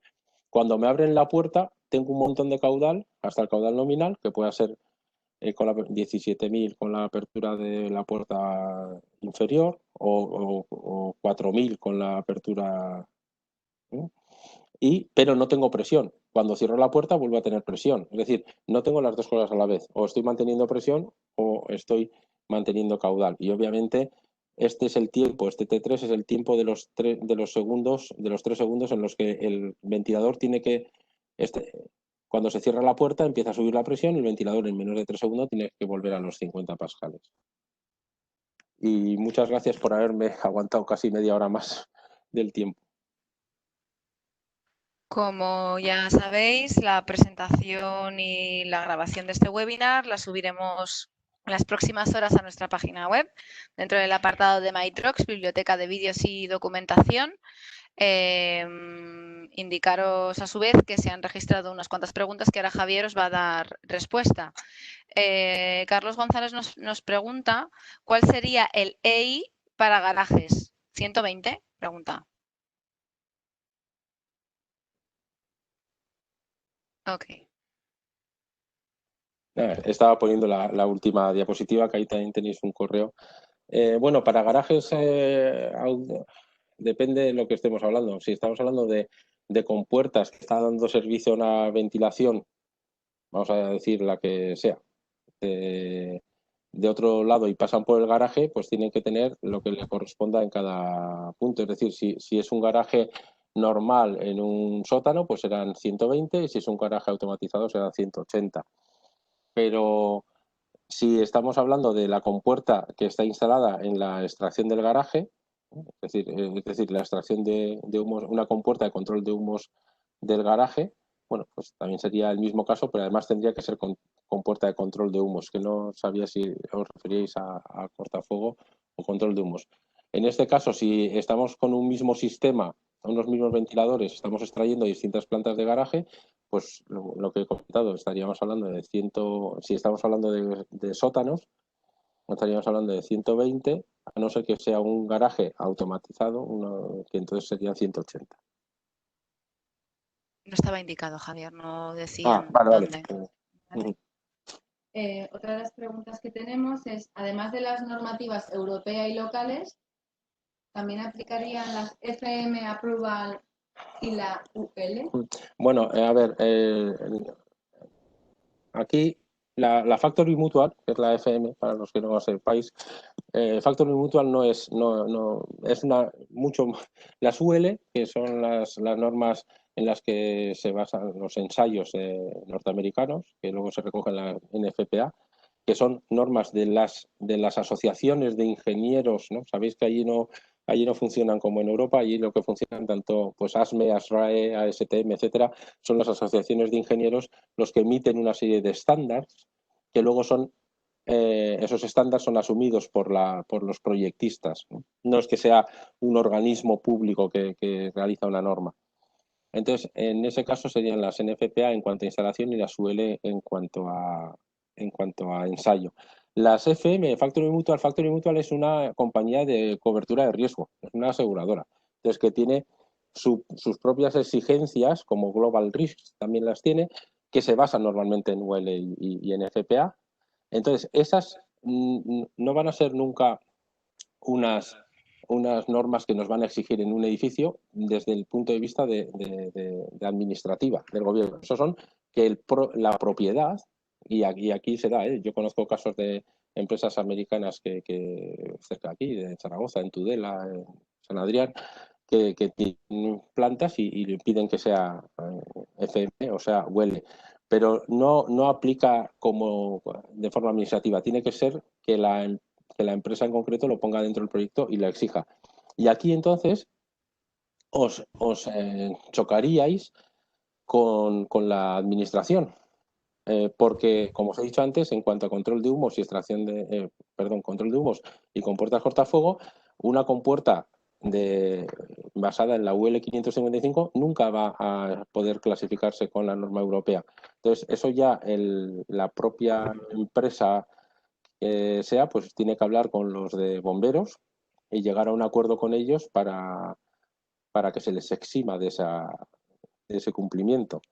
Cuando me abren la puerta, tengo un montón de caudal, hasta el caudal nominal, que pueda ser con 17.000 con la apertura de la puerta inferior o 4.000 con la apertura, pero no tengo presión. Cuando cierro la puerta vuelvo a tener presión. Es decir, no tengo las dos cosas a la vez. O estoy manteniendo presión o estoy manteniendo caudal. Y obviamente este es el tiempo, este T3 es el tiempo de los 3 segundos en los que el ventilador tiene que... Cuando se cierra la puerta empieza a subir la presión y el ventilador en menos de 3 segundos tiene que volver a los 50 pascales. Y muchas gracias por haberme aguantado casi media hora más del tiempo. Como ya sabéis, la presentación y la grabación de este webinar la subiremos en las próximas horas a nuestra página web, dentro del apartado de MyTrox, Biblioteca de Vídeos y Documentación. Indicaros a su vez que se han registrado unas cuantas preguntas que ahora Javier os va a dar respuesta. Carlos González nos pregunta ¿cuál sería el EI para garajes? ¿120? Pregunta. Ok. Estaba poniendo la última diapositiva, que ahí también tenéis un correo. Bueno, para garajes depende de lo que estemos hablando. Si estamos hablando de compuertas que están dando servicio a una ventilación, vamos a decir la que sea, de otro lado y pasan por el garaje, pues tienen que tener lo que le corresponda en cada punto. Es decir, si es un garaje normal en un sótano, pues serán 120 y si es un garaje automatizado serán 180. Pero si estamos hablando de la compuerta que está instalada en la extracción del garaje, es decir, la extracción de humos, una compuerta de control de humos del garaje, bueno, pues también sería el mismo caso, pero además tendría que ser con compuerta de control de humos, que no sabía si os referíais a cortafuego o control de humos. En este caso, si estamos con un mismo sistema, unos mismos ventiladores, estamos extrayendo distintas plantas de garaje, pues lo que he comentado, estaríamos hablando de si estamos hablando de sótanos, estaríamos hablando de 120, a no ser que sea un garaje automatizado, que entonces serían 180. No estaba indicado, Javier, no decían vale. dónde. ¿Vale? Otra de las preguntas que tenemos es, además de las normativas europeas y locales, ¿también aplicarían las FM Approval y la UL? Bueno, a ver, aquí la Factory Mutual, que es la FM, para los que no sepáis, Factory Mutual no es una mucho las UL, que son las normas en las que se basan los ensayos norteamericanos, que luego se recogen en la NFPA, que son normas de las asociaciones de ingenieros, ¿no? Sabéis que allí no funcionan como en Europa, allí lo que funcionan tanto pues ASME, ASRAE, ASTM, etcétera, son las asociaciones de ingenieros los que emiten una serie de estándares que luego son esos estándares son asumidos por los proyectistas. No es que sea un organismo público que realiza una norma. Entonces, en ese caso serían las NFPA en cuanto a instalación y las UL en cuanto a ensayo. Las FM, Factory Mutual es una compañía de cobertura de riesgo, es una aseguradora. Entonces, que tiene sus propias exigencias, como Global Risks también las tiene, que se basan normalmente en UL y en FPA. Entonces, esas no van a ser nunca unas normas que nos van a exigir en un edificio desde el punto de vista de administrativa del gobierno. Eso son que la propiedad, y aquí se da, yo conozco casos de empresas americanas que cerca de aquí, de Zaragoza, en Tudela, en San Adrián, que tienen plantas y le piden que sea FM, o sea, huele. Pero no aplica como de forma administrativa. Tiene que ser que la empresa en concreto lo ponga dentro del proyecto y lo exija. Y aquí entonces os chocaríais con la administración, porque, como os he dicho antes, en cuanto a control de humos y control de humos y compuertas cortafuego, una compuerta basada en la UL 555 nunca va a poder clasificarse con la norma europea. Entonces, eso ya la propia empresa pues tiene que hablar con los de bomberos y llegar a un acuerdo con ellos para que se les exima de ese cumplimiento.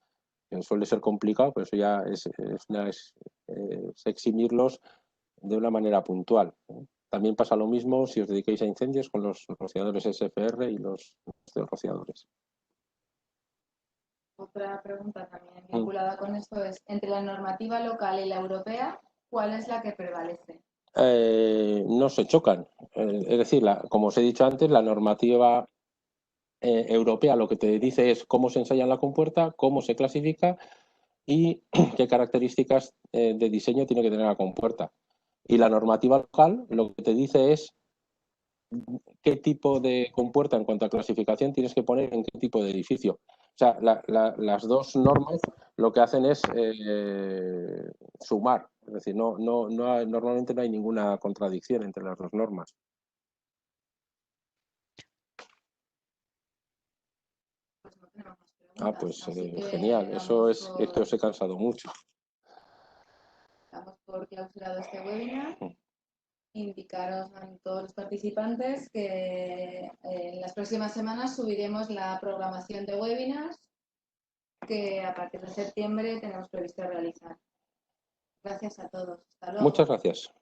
Suele ser complicado, pero eso ya es eximirlos de una manera puntual. También pasa lo mismo si os dedicáis a incendios con los rociadores SFR y los rociadores. Otra pregunta también vinculada con esto es, entre la normativa local y la europea, ¿cuál es la que prevalece? No se chocan. Es decir, como os he dicho antes, la normativa europea lo que te dice es cómo se ensaya la compuerta, cómo se clasifica y qué características de diseño tiene que tener la compuerta. Y la normativa local lo que te dice es qué tipo de compuerta en cuanto a clasificación tienes que poner en qué tipo de edificio. O sea, las dos normas lo que hacen es sumar. Es decir, normalmente no hay ninguna contradicción entre las dos normas. Pues no tenemos más preguntas. Pues Así que genial. Eso es que os he cansado mucho. Damos por clausurado este webinar. Indicaros a todos los participantes que en las próximas semanas subiremos la programación de webinars que a partir de septiembre tenemos previsto realizar. Gracias a todos. Hasta luego. Muchas gracias.